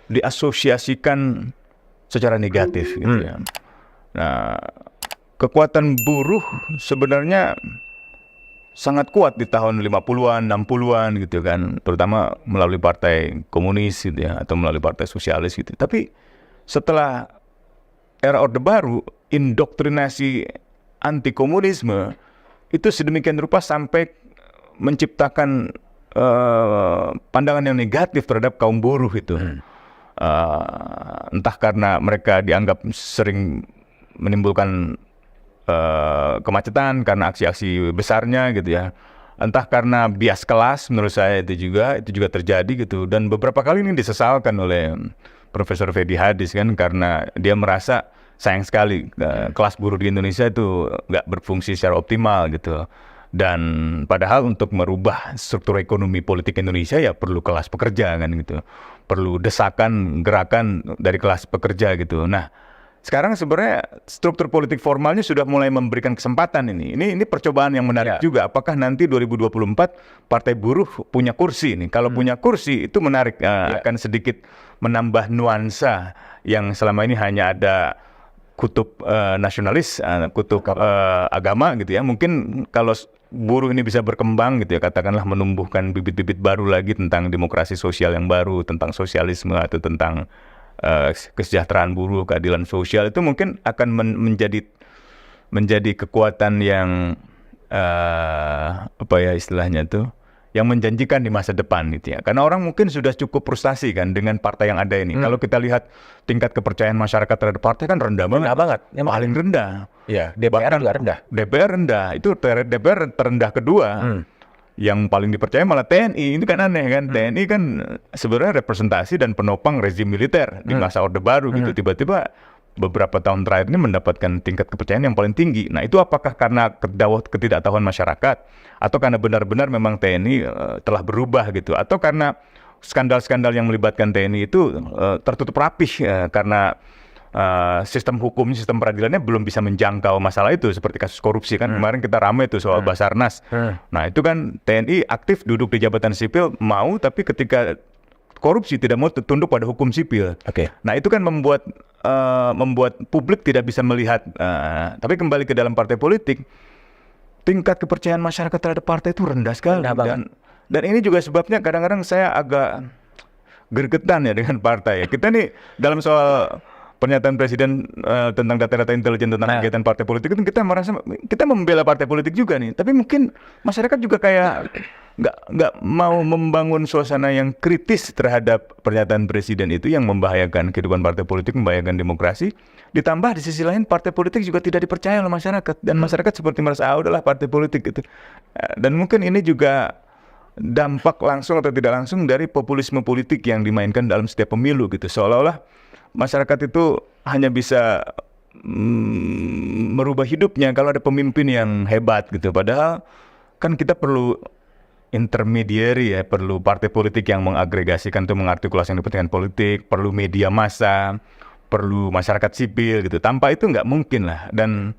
diasosiasikan secara negatif gitu ya. Nah, kekuatan buruh sebenarnya sangat kuat di tahun 50-an, 60-an gitu kan, terutama melalui partai komunis gitu ya, atau melalui partai sosialis gitu. Tapi setelah era Orde Baru, indoktrinasi anti komunisme itu sedemikian rupa sampai menciptakan pandangan yang negatif terhadap kaum buruh itu. Entah karena mereka dianggap sering menimbulkan kemacetan karena aksi-aksi besarnya gitu ya. Entah karena bias kelas, menurut saya itu juga terjadi gitu. Dan beberapa kali ini disesalkan oleh Profesor Fedi Hadis kan, karena dia merasa sayang sekali kelas buruh di Indonesia itu nggak berfungsi secara optimal gitu. Dan padahal untuk merubah struktur ekonomi politik Indonesia ya perlu kelas pekerja kan gitu. Perlu desakan, gerakan dari kelas pekerja gitu. Nah, sekarang sebenarnya struktur politik formalnya sudah mulai memberikan kesempatan ini. Ini percobaan yang menarik juga. Apakah nanti 2024 Partai Buruh punya kursi nih? Kalau punya kursi itu menarik, akan sedikit menambah nuansa yang selama ini hanya ada kutub nasionalis, kutub agama gitu ya. Mungkin kalau buruh ini bisa berkembang gitu ya, katakanlah menumbuhkan bibit-bibit baru lagi tentang demokrasi sosial yang baru, tentang sosialisme atau tentang kesejahteraan buruh, keadilan sosial, itu mungkin akan menjadi kekuatan yang apa ya istilahnya tuh, yang menjanjikan di masa depan gitu ya. Karena orang mungkin sudah cukup frustasi kan dengan partai yang ada ini. Kalau kita lihat tingkat kepercayaan masyarakat terhadap partai kan rendah banget. Rendah banget. Paling rendah. Iya, DPR juga rendah. DPR rendah. Itu DPR terendah kedua. Yang paling dipercaya malah TNI. Ini kan aneh kan. TNI kan sebenarnya representasi dan penopang rezim militer di masa Orde Baru gitu. Tiba-tiba beberapa tahun terakhir ini mendapatkan tingkat kepercayaan yang paling tinggi. Nah, itu apakah karena ketidaktahuan masyarakat, atau karena benar-benar memang TNI telah berubah gitu, atau karena skandal-skandal yang melibatkan TNI itu tertutup rapih karena sistem hukum, sistem peradilannya belum bisa menjangkau masalah itu, seperti kasus korupsi kan. Kemarin kita ramai itu soal Basarnas. Nah, itu kan TNI aktif duduk di jabatan sipil, mau, tapi ketika korupsi tidak mau tunduk pada hukum sipil. Nah, itu kan membuat publik tidak bisa melihat. Tapi kembali ke dalam partai politik, tingkat kepercayaan masyarakat terhadap partai itu rendah sekali. Dan ini juga sebabnya kadang-kadang saya agak gergetan ya dengan partai. Kita nih dalam soal pernyataan Presiden tentang data-data intelijen tentang kegiatan partai politik itu, kita merasa kita membela partai politik juga nih. Tapi mungkin masyarakat juga kayak nggak mau membangun suasana yang kritis terhadap pernyataan Presiden itu, yang membahayakan kehidupan partai politik, membahayakan demokrasi. Ditambah di sisi lain partai politik juga tidak dipercaya oleh masyarakat, dan masyarakat seperti merasa udahlah partai politik gitu. Dan mungkin ini juga dampak langsung atau tidak langsung dari populisme politik yang dimainkan dalam setiap pemilu gitu. Seolah-olah masyarakat itu hanya bisa merubah hidupnya kalau ada pemimpin yang hebat gitu. Padahal kan kita perlu intermediary ya, perlu partai politik yang mengagregasikan atau mengartikulasikan kepentingan politik, perlu media massa, perlu masyarakat sipil gitu. Tanpa itu nggak mungkin lah. Dan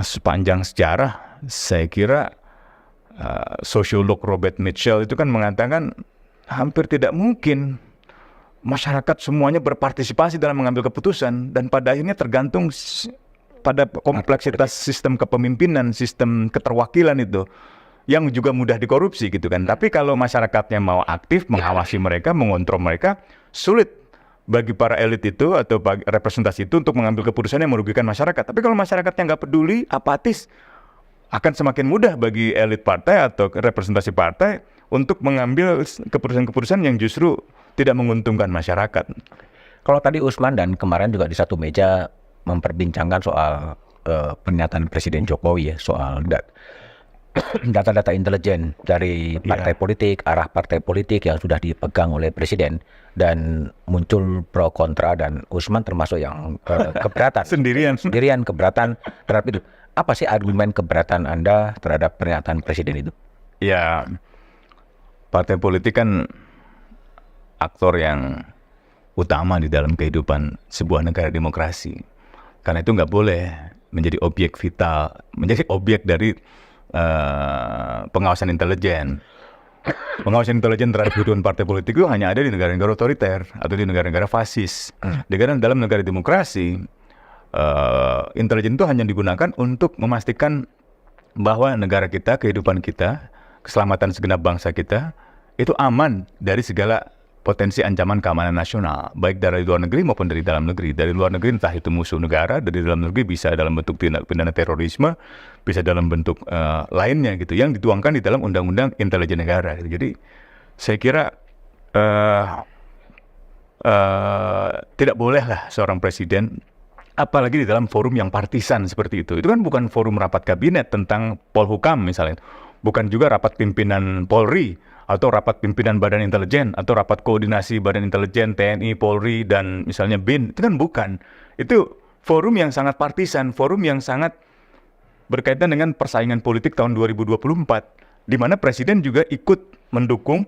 sepanjang sejarah saya kira sosiolog Robert Mitchell itu kan mengatakan hampir tidak mungkin masyarakat semuanya berpartisipasi dalam mengambil keputusan, dan pada akhirnya tergantung pada kompleksitas sistem kepemimpinan, sistem keterwakilan itu yang juga mudah dikorupsi gitu kan. Tapi kalau masyarakatnya mau aktif mengawasi mereka, mengontrol mereka, sulit bagi para elit itu atau bagi representasi itu untuk mengambil keputusan yang merugikan masyarakat. Tapi kalau masyarakatnya nggak peduli, apatis, akan semakin mudah bagi elit partai atau representasi partai untuk mengambil keputusan-keputusan yang justru tidak menguntungkan masyarakat. Kalau tadi Usman dan kemarin juga di satu meja memperbincangkan soal pernyataan Presiden Jokowi ya, soal data-data intelijen dari partai politik, arah partai politik yang sudah dipegang oleh Presiden, dan muncul pro kontra, dan Usman termasuk yang keberatan. Sendirian keberatan terhadap itu. Apa sih argumen keberatan Anda terhadap pernyataan Presiden itu? Ya, partai politik kan aktor yang utama di dalam kehidupan sebuah negara demokrasi. Karena itu nggak boleh menjadi objek vital, menjadi objek dari pengawasan intelijen. Pengawasan intelijen terhadap kehidupan partai politik itu hanya ada di negara-negara otoriter atau di negara-negara fasis. Dalam negara demokrasi, intelijen itu hanya digunakan untuk memastikan bahwa negara kita, kehidupan kita, keselamatan segenap bangsa kita itu aman dari segala potensi ancaman keamanan nasional, baik dari luar negeri maupun dari dalam negeri. Dari luar negeri entah itu musuh negara, dari dalam negeri bisa dalam bentuk tindak pidana terorisme, bisa dalam bentuk lainnya gitu, yang dituangkan di dalam undang-undang intelijen negara. Jadi saya kira tidak bolehlah seorang presiden, apalagi di dalam forum yang partisan seperti itu. Itu kan bukan forum rapat kabinet tentang Polhukam misalnya, bukan juga rapat pimpinan Polri, atau rapat pimpinan Badan Intelijen, atau rapat koordinasi Badan Intelijen, TNI, Polri, dan misalnya BIN. Itu kan bukan. Itu forum yang sangat partisan, forum yang sangat berkaitan dengan persaingan politik tahun 2024, di mana Presiden juga ikut mendukung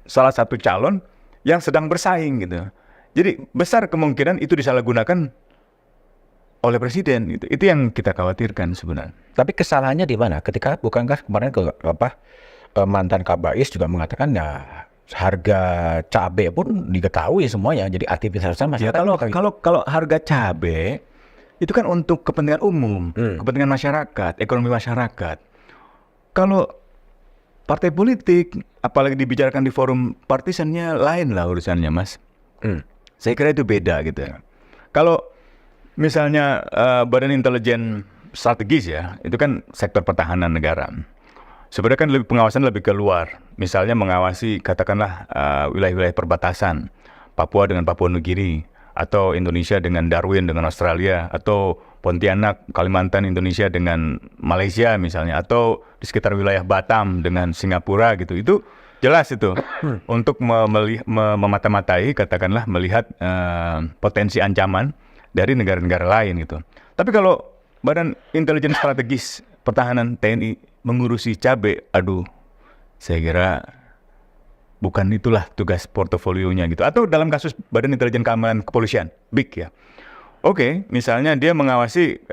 salah satu calon yang sedang bersaing gitu. Jadi besar kemungkinan itu disalahgunakan oleh Presiden gitu. Itu yang kita khawatirkan sebenarnya. Tapi kesalahannya di mana? Ketika bukankah kemarin mantan Kabais juga mengatakan ya harga cabai pun diketahui semuanya, jadi aktivitasnya masyarakat. Ya, kalau harga cabai itu kan untuk kepentingan umum, kepentingan masyarakat, ekonomi masyarakat. Kalau partai politik, apalagi dibicarakan di forum partisannya, lain lah urusannya, Mas. Saya kira itu beda gitu. Kalau misalnya Badan Intelijen Strategis ya, itu kan sektor pertahanan negara. Sebenarnya kan pengawasan lebih keluar, misalnya mengawasi katakanlah wilayah-wilayah perbatasan Papua dengan Papua Nugini, atau Indonesia dengan Darwin dengan Australia, atau Pontianak, Kalimantan, Indonesia dengan Malaysia misalnya, atau di sekitar wilayah Batam dengan Singapura gitu. Itu jelas itu untuk memata-matai, katakanlah melihat potensi ancaman dari negara-negara lain gitu. Tapi kalau Badan Intelijen Strategis Pertahanan TNI mengurusi cabai, saya kira bukan itulah tugas portofolionya gitu. Atau dalam kasus Badan Intelijen Keamanan Kepolisian, BIK ya. Oke, misalnya dia mengawasi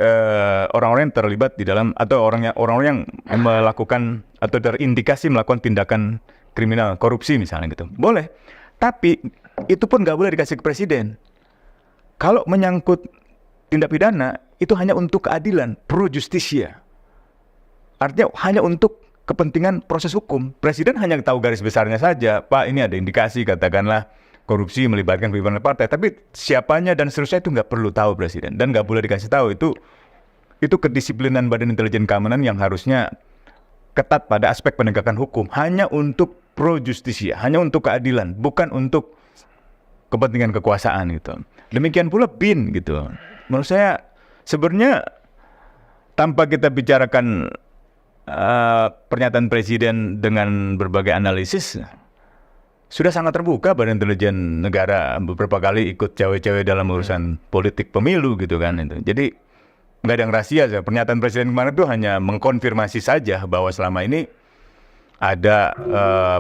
orang-orang yang terlibat di dalam, atau orang-orang yang melakukan atau terindikasi melakukan tindakan kriminal, korupsi misalnya gitu. Boleh. Tapi itu pun nggak boleh dikasih ke Presiden. Kalau menyangkut tindak pidana, itu hanya untuk keadilan, pro justisia. Artinya hanya untuk kepentingan proses hukum. Presiden hanya tahu garis besarnya saja. Pak, ini ada indikasi katakanlah korupsi melibatkan pimpinan partai. Tapi siapanya dan seterusnya itu nggak perlu tahu Presiden. Dan nggak boleh dikasih tahu. Itu kedisiplinan Badan Intelijen Keamanan yang harusnya ketat pada aspek penegakan hukum. Hanya untuk pro justisia. Hanya untuk keadilan. Bukan untuk kepentingan kekuasaan gitu. Demikian pula BIN gitu. Menurut saya sebenarnya tanpa kita bicarakan pernyataan presiden dengan berbagai analisis sudah sangat terbuka. Badan Intelijen Negara beberapa kali ikut cawe-cawe dalam urusan politik pemilu gitu kan itu. Jadi nggak ada yang rahasia. Pernyataan presiden kemarin itu hanya mengkonfirmasi saja bahwa selama ini ada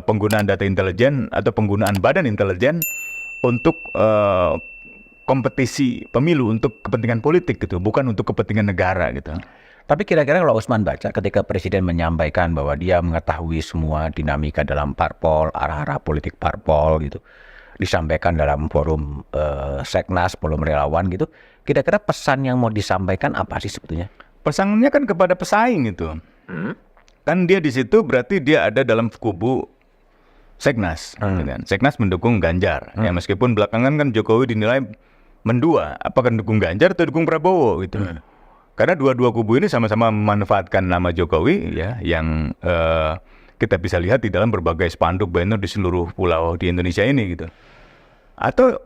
penggunaan data intelijen atau penggunaan badan intelijen untuk kompetisi pemilu, untuk kepentingan politik gitu, bukan untuk kepentingan negara gitu. Tapi kira-kira kalau Usman baca ketika Presiden menyampaikan bahwa dia mengetahui semua dinamika dalam parpol, arah-arah politik parpol gitu, disampaikan dalam forum Seknas, forum relawan gitu, kira-kira pesan yang mau disampaikan apa sih sebetulnya? Pesannya kan kepada pesaing itu. Kan dia di situ berarti dia ada dalam kubu Seknas. Gitu kan. Seknas mendukung Ganjar. Ya meskipun belakangan kan Jokowi dinilai mendua, apakah dukung Ganjar atau dukung Prabowo gitu. Karena dua-dua kubu ini sama-sama memanfaatkan nama Jokowi ya, yang kita bisa lihat di dalam berbagai spanduk banner di seluruh pulau di Indonesia ini gitu. Atau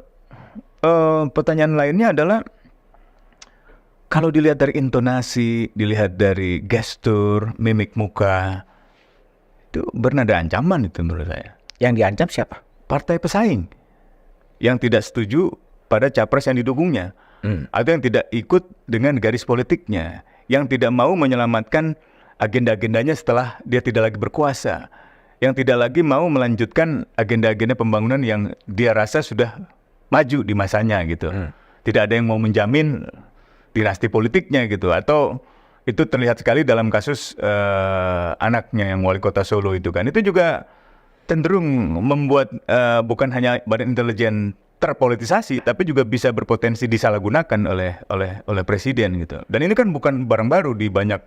pertanyaan lainnya adalah kalau dilihat dari intonasi, dilihat dari gestur, mimik muka, itu bernada ancaman itu menurut saya. Yang diancam siapa? Partai pesaing yang tidak setuju pada capres yang didukungnya. Atau yang tidak ikut dengan garis politiknya, yang tidak mau menyelamatkan agenda-agendanya setelah dia tidak lagi berkuasa, yang tidak lagi mau melanjutkan agenda-agenda pembangunan yang dia rasa sudah maju di masanya gitu. Tidak ada yang mau menjamin dinasti politiknya gitu. Atau itu terlihat sekali dalam kasus anaknya yang wali kota Solo itu kan. Itu juga cenderung membuat bukan hanya badan intelijen terpolitisasi, tapi juga bisa berpotensi disalahgunakan oleh presiden gitu. Dan ini kan bukan barang baru, di banyak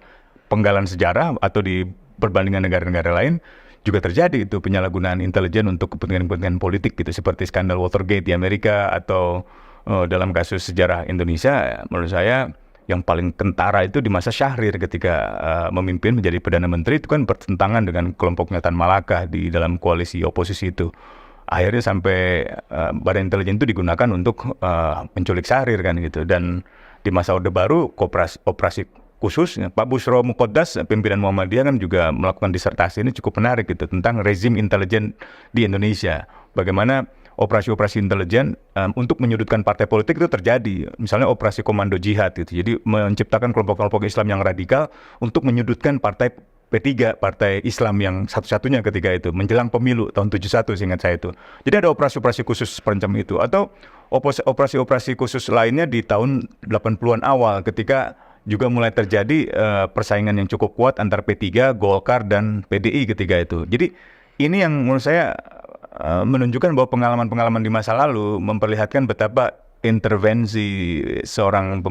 penggalan sejarah atau di perbandingan negara-negara lain juga terjadi itu penyalahgunaan intelijen untuk kepentingan-kepentingan politik gitu, seperti skandal Watergate di Amerika atau dalam kasus sejarah Indonesia menurut saya yang paling kentara itu di masa Syahrir ketika memimpin menjadi Perdana Menteri, itu kan bertentangan dengan kelompoknya Tan Malaka di dalam koalisi oposisi itu. Akhirnya sampai badan intelijen itu digunakan untuk menculik Syahrir kan gitu. Dan di masa Orde Baru operasi khusus Pak Bushro Muqaddas, pimpinan Muhammadiyah kan juga melakukan disertasi ini cukup menarik gitu tentang rezim intelijen di Indonesia. Bagaimana operasi-operasi intelijen untuk menyudutkan partai politik itu terjadi. Misalnya operasi komando jihad gitu. Jadi menciptakan kelompok-kelompok Islam yang radikal untuk menyudutkan partai P3, partai Islam yang satu-satunya ketika itu menjelang pemilu tahun 71 seingat saya itu. Jadi ada operasi-operasi khusus semacam itu, atau operasi-operasi khusus lainnya di tahun 80-an awal ketika juga mulai terjadi persaingan yang cukup kuat antara P3, Golkar dan PDI ketika itu. Jadi ini yang menurut saya menunjukkan bahwa pengalaman-pengalaman di masa lalu memperlihatkan betapa intervensi seorang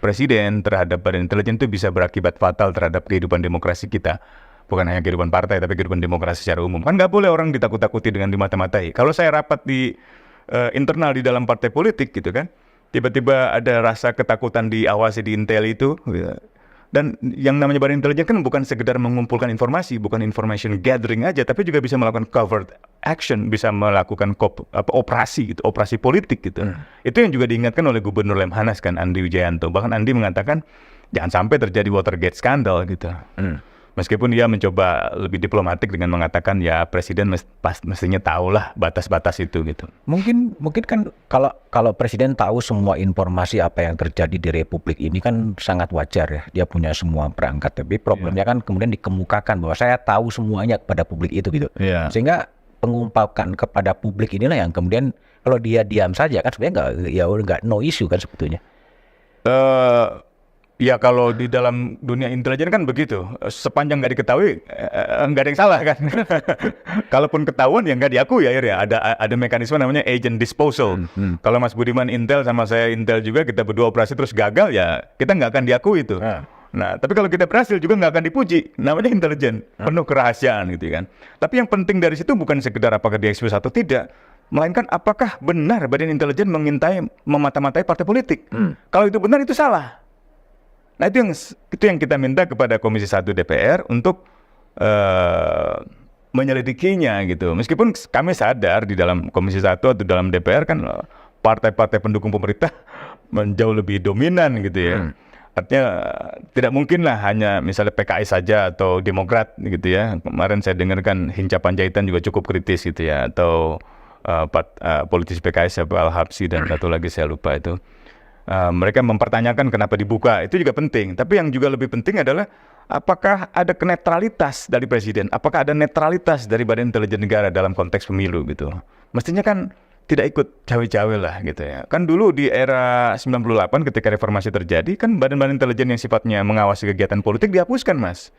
presiden terhadap badan intelijen itu bisa berakibat fatal terhadap kehidupan demokrasi kita. Bukan hanya kehidupan partai, tapi kehidupan demokrasi secara umum. Kan nggak boleh orang ditakut-takuti dengan dimata-matai. Kalau saya rapat di internal di dalam partai politik gitu kan, tiba-tiba ada rasa ketakutan diawasi di intel itu. Dan yang namanya badan intelijen kan bukan sekedar mengumpulkan informasi, bukan information gathering aja, tapi juga bisa melakukan covert action, bisa melakukan operasi gitu, operasi politik gitu. Itu yang juga diingatkan oleh Gubernur Lemhanas kan, Andi Wijayanto. Bahkan Andi mengatakan jangan sampai terjadi Watergate skandal gitu. Meskipun dia mencoba lebih diplomatik dengan mengatakan ya presiden mestinya tahulah batas-batas itu gitu. Mungkin kan kalau presiden tahu semua informasi apa yang terjadi di Republik ini kan sangat wajar ya. Dia punya semua perangkat, tapi problemnya kan kemudian dikemukakan bahwa saya tahu semuanya kepada publik itu gitu. Sehingga pengungkapkan kepada publik inilah yang kemudian kalau dia diam saja kan sebenarnya nggak no issue kan sebetulnya. Ya kalau di dalam dunia intelijen kan begitu, sepanjang nggak diketahui nggak ada yang salah kan. Kalaupun ketahuan ya nggak diakui akhirnya. Ada mekanisme namanya agent disposal. Kalau Mas Budiman intel sama saya intel juga, kita berdua operasi terus gagal ya kita nggak akan diakui itu. Nah tapi kalau kita berhasil juga nggak akan dipuji. Namanya intelijen, penuh kerahasiaan gitu kan. Tapi yang penting dari situ bukan sekedar apakah dia ekspos atau tidak, melainkan apakah benar badan intelijen mengintai, memata-matai partai politik. Kalau itu benar itu salah. Nah itu yang kita minta kepada Komisi 1 DPR untuk menyelidikinya gitu. Meskipun kami sadar di dalam Komisi 1 atau dalam DPR kan partai-partai pendukung pemerintah jauh lebih dominan gitu ya. Artinya tidak mungkin lah hanya misalnya PKS saja atau Demokrat gitu ya. Kemarin saya dengarkan Hinca Panjaitan juga cukup kritis gitu ya, atau politisi PKS siapa Al-Habsyi dan satu lagi saya lupa itu. Mereka mempertanyakan kenapa dibuka, itu juga penting. Tapi yang juga lebih penting adalah apakah ada netralitas dari presiden, apakah ada netralitas dari Badan Intelijen Negara dalam konteks pemilu gitu. Mestinya kan tidak ikut cawe-cawe lah gitu ya. Kan dulu di era 98 ketika reformasi terjadi, kan badan-badan intelijen yang sifatnya mengawasi kegiatan politik dihapuskan, Mas.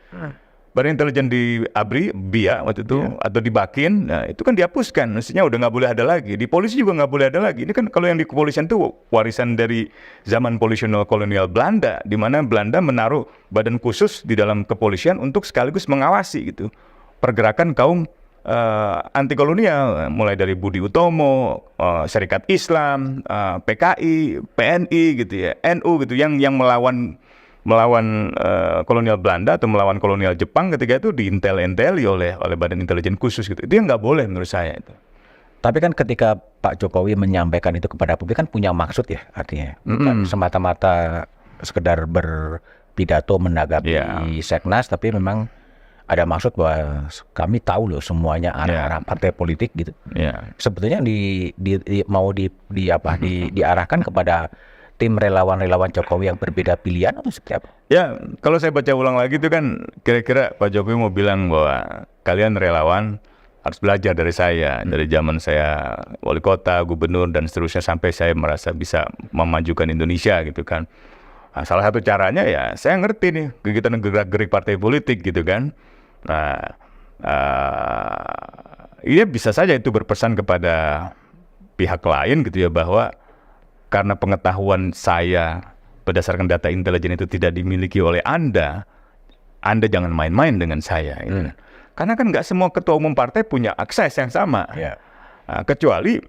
Badan intelijen di ABRI, BIA waktu itu, atau di BAKIN, nah itu kan dihapuskan. Mestinya udah nggak boleh ada lagi. Di polisi juga nggak boleh ada lagi. Ini kan kalau yang di kepolisian itu warisan dari zaman polisional kolonial Belanda, di mana Belanda menaruh badan khusus di dalam kepolisian untuk sekaligus mengawasi gitu pergerakan kaum anti kolonial, mulai dari Budi Utomo, Serikat Islam, PKI, PNI gitu ya, NU gitu, yang melawan kolonial Belanda atau melawan kolonial Jepang ketika itu diintel-inteli oleh badan intelijen khusus gitu. Itu yang nggak boleh menurut saya itu. Tapi kan ketika Pak Jokowi menyampaikan itu kepada publik kan punya maksud ya, artinya bukan semata-mata sekedar berpidato menanggapi Seknas, tapi memang ada maksud bahwa kami tahu loh semuanya arah-arah partai politik gitu. Sebetulnya diarahkan kepada tim relawan-relawan Jokowi yang berbeda pilihan atau seperti apa? Ya, kalau saya baca ulang lagi itu kan kira-kira Pak Jokowi mau bilang bahwa kalian relawan harus belajar dari saya, dari zaman saya wali kota, gubernur dan seterusnya sampai saya merasa bisa memajukan Indonesia gitu kan. Nah, salah satu caranya ya saya ngerti nih kegiatan gerak-gerik partai politik gitu kan. Nah, ini bisa saja itu berpesan kepada pihak lain gitu ya, bahwa karena pengetahuan saya berdasarkan data intelijen itu tidak dimiliki oleh Anda jangan main-main dengan saya. Gitu. Karena kan nggak semua ketua umum partai punya akses yang sama. Nah, kecuali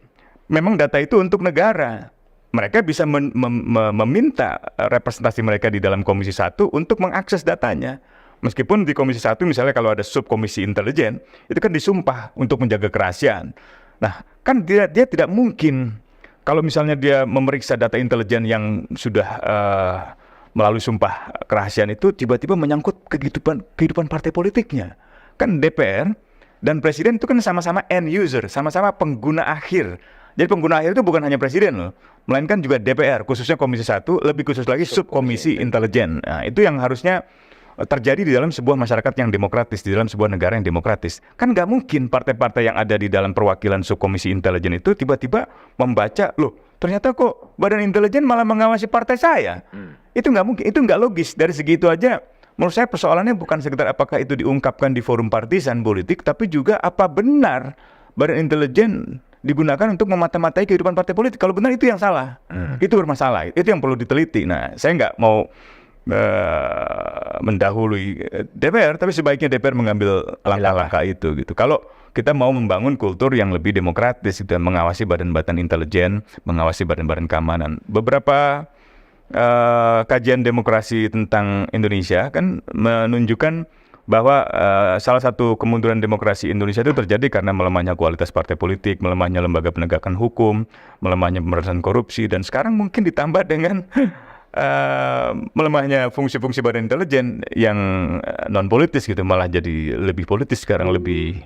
memang data itu untuk negara. Mereka bisa meminta representasi mereka di dalam Komisi 1 untuk mengakses datanya. Meskipun di Komisi 1 misalnya kalau ada subkomisi intelijen, itu kan disumpah untuk menjaga kerahasiaan. Nah, kan dia tidak mungkin kalau misalnya dia memeriksa data intelijen yang sudah melalui sumpah kerahasiaan itu tiba-tiba menyangkut kehidupan partai politiknya. Kan DPR dan presiden itu kan sama-sama end user, sama-sama pengguna akhir. Jadi pengguna akhir itu bukan hanya presiden loh, melainkan juga DPR, khususnya Komisi 1, lebih khusus lagi subkomisi intelijen. Nah, itu yang harusnya terjadi di dalam sebuah masyarakat yang demokratis, di dalam sebuah negara yang demokratis. Kan nggak mungkin partai-partai yang ada di dalam perwakilan subkomisi intelijen itu tiba-tiba membaca, loh ternyata kok badan intelijen malah mengawasi partai saya. Itu nggak mungkin, itu nggak logis. Dari segi itu aja, menurut saya persoalannya bukan sekedar apakah itu diungkapkan di forum partisan politik, tapi juga apa benar badan intelijen digunakan untuk memata-matai kehidupan partai politik. Kalau benar itu yang salah, itu bermasalah, itu yang perlu diteliti. Nah, saya nggak mau mendahului DPR, tapi sebaiknya DPR mengambil langkah-langkah itu gitu. Kalau kita mau membangun kultur yang lebih demokratis dan mengawasi badan-badan intelijen, mengawasi badan-badan keamanan. Beberapa kajian demokrasi tentang Indonesia kan menunjukkan bahwa salah satu kemunduran demokrasi Indonesia itu terjadi karena melemahnya kualitas partai politik, melemahnya lembaga penegakan hukum, melemahnya pemberantasan korupsi, dan sekarang mungkin ditambah dengan melemahnya fungsi-fungsi badan intelijen yang non politis gitu, malah jadi lebih politis sekarang, lebih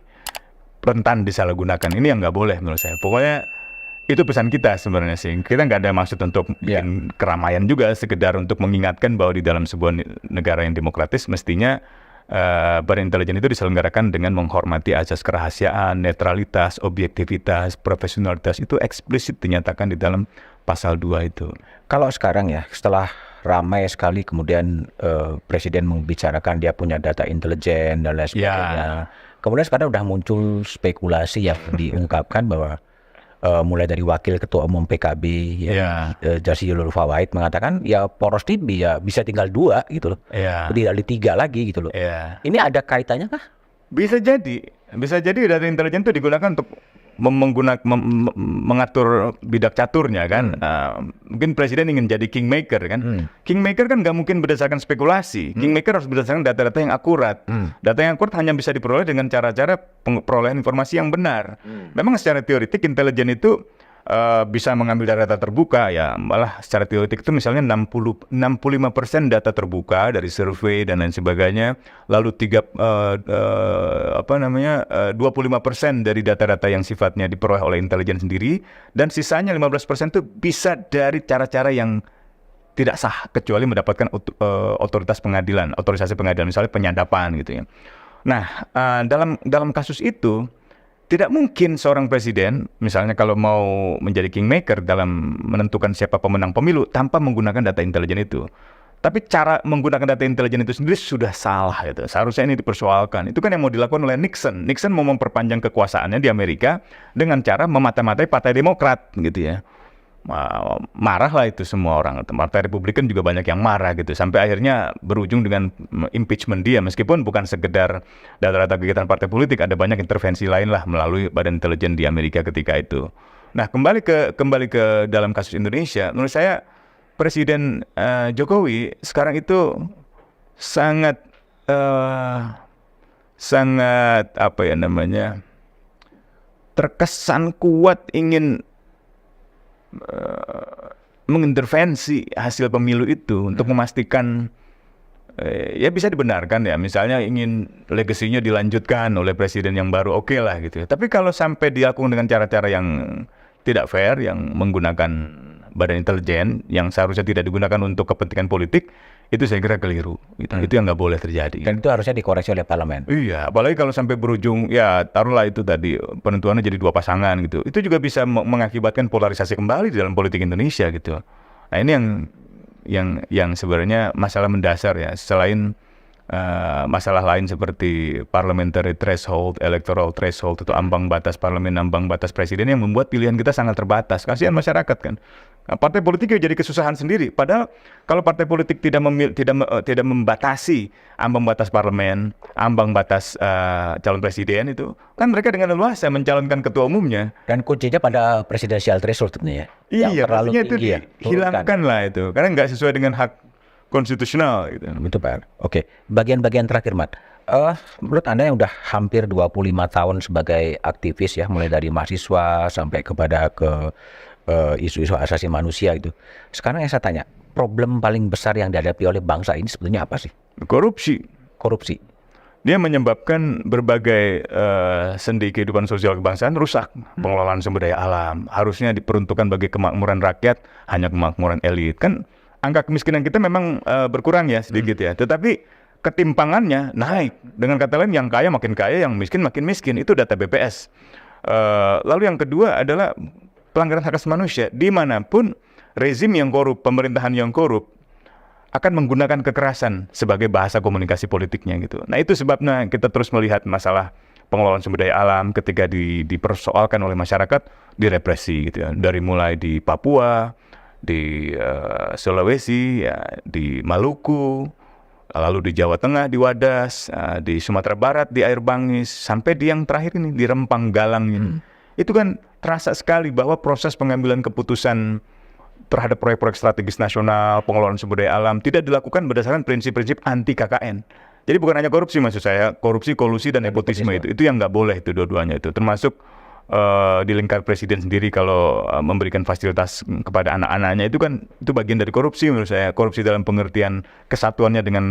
rentan disalahgunakan. Ini yang nggak boleh menurut saya. Pokoknya itu pesan kita sebenarnya sih. Kita nggak ada maksud untuk bikin keramaian juga, sekedar untuk mengingatkan bahwa di dalam sebuah negara yang demokratis mestinya badan intelijen itu diselenggarakan dengan menghormati asas kerahasiaan, netralitas, objektivitas, profesionalitas. Itu eksplisit dinyatakan di dalam pasal 2 itu. Kalau sekarang ya, setelah ramai sekali kemudian presiden membicarakan dia punya data intelijen dan lain sebagainya. Kemudian sekarang udah muncul spekulasi yang diungkapkan bahwa mulai dari wakil ketua umum PKB Jazilul Fawait mengatakan ya poros ini ya bisa tinggal 2 gitu loh. Tidak 3 lagi gitu loh. Ini ada kaitannya kah? Bisa jadi data intelijen itu digunakan untuk mengatur bidak caturnya kan. Mungkin presiden ingin jadi kingmaker kan. Kingmaker kan nggak mungkin berdasarkan spekulasi. Kingmaker harus berdasarkan data-data yang akurat. Data yang akurat hanya bisa diperoleh dengan cara-cara perolehan informasi yang benar. Memang secara teoretik intelijen itu bisa mengambil data terbuka, ya malah secara teoretik itu misalnya 65% data terbuka dari survei dan lain sebagainya, lalu 25% dari data-data yang sifatnya diperoleh oleh intelijen sendiri, dan sisanya 15% itu bisa dari cara-cara yang tidak sah kecuali mendapatkan otorisasi pengadilan, misalnya penyadapan gitu ya. Nah, dalam kasus itu tidak mungkin seorang presiden, misalnya kalau mau menjadi kingmaker dalam menentukan siapa pemenang pemilu tanpa menggunakan data intelijen itu. Tapi cara menggunakan data intelijen itu sendiri sudah salah gitu. Seharusnya ini dipersoalkan. Itu kan yang mau dilakukan oleh Nixon. Nixon mau memperpanjang kekuasaannya di Amerika dengan cara memata-matai Partai Demokrat gitu ya. Marah lah itu semua orang. Partai Republikan juga banyak yang marah gitu. Sampai akhirnya berujung dengan impeachment dia. Meskipun bukan sekedar data-data kegiatan partai politik, ada banyak intervensi lain lah melalui badan intelijen di Amerika ketika itu. Nah, kembali ke dalam kasus Indonesia, menurut saya Presiden Jokowi sekarang itu sangat terkesan kuat ingin mengintervensi hasil pemilu itu untuk memastikan ya bisa dibenarkan ya, misalnya ingin legasinya dilanjutkan oleh presiden yang baru, oke lah gitu ya. Tapi kalau sampai dilakukan dengan cara-cara yang tidak fair, yang menggunakan badan intelijen yang seharusnya tidak digunakan untuk kepentingan politik, itu saya kira keliru gitu. Itu yang nggak boleh terjadi. Dan itu harusnya dikoreksi oleh parlemen. Iya, apalagi kalau sampai berujung, ya taruhlah itu tadi penentuannya jadi 2 pasangan gitu. Itu juga bisa mengakibatkan polarisasi kembali di dalam politik Indonesia gitu. Nah, ini yang sebenarnya masalah mendasar ya, selain masalah lain seperti parliamentary threshold, electoral threshold, itu ambang batas parlemen, ambang batas presiden yang membuat pilihan kita sangat terbatas. Kasihan masyarakat kan. Nah, partai politik jadi kesusahan sendiri. Padahal kalau partai politik tidak membatasi ambang batas parlemen, ambang batas calon presiden, itu kan mereka dengan leluasa mencalonkan ketua umumnya. Dan kuncinya pada presidensial threshold sebenarnya. Iya, pastinya itu dihilangkan lah itu, karena nggak sesuai dengan hak konstitusional gitu. Itu Pak. Oke, bagian-bagian terakhir Mat. Menurut Anda yang udah hampir 25 tahun sebagai aktivis ya, mulai dari mahasiswa sampai kepada isu-isu asasi manusia itu. Sekarang yang saya tanya, problem paling besar yang dihadapi oleh bangsa ini sebetulnya apa sih? Korupsi. Dia menyebabkan berbagai sendi kehidupan sosial kebangsaan rusak. Pengelolaan sumber daya alam harusnya diperuntukkan bagi kemakmuran rakyat, hanya kemakmuran elit. Kan angka kemiskinan kita memang berkurang ya sedikit ya, tetapi ketimpangannya naik. Dengan kata lain, yang kaya makin kaya, yang miskin makin miskin. Itu data BPS. Lalu yang kedua adalah pelanggaran hak asasi manusia. Dimanapun rezim yang korup, pemerintahan yang korup akan menggunakan kekerasan sebagai bahasa komunikasi politiknya gitu. Nah, itu sebabnya kita terus melihat masalah pengelolaan sumber daya alam ketika dipersoalkan oleh masyarakat, direpresi gitu ya. Dari mulai di Papua, di Sulawesi, ya, di Maluku, lalu di Jawa Tengah, di Wadas, di Sumatera Barat, di Air Bangis, sampai di yang terakhir ini, di Rempang Galang ini. Itu kan terasa sekali bahwa proses pengambilan keputusan terhadap proyek-proyek strategis nasional, pengelolaan sumber daya alam tidak dilakukan berdasarkan prinsip-prinsip anti KKN. Jadi bukan hanya korupsi, maksud saya, korupsi, kolusi, dan nepotisme itu yang nggak boleh itu dua-duanya itu. Termasuk di lingkar presiden sendiri kalau memberikan fasilitas kepada anak-anaknya itu bagian dari korupsi menurut saya. Korupsi dalam pengertian kesatuannya dengan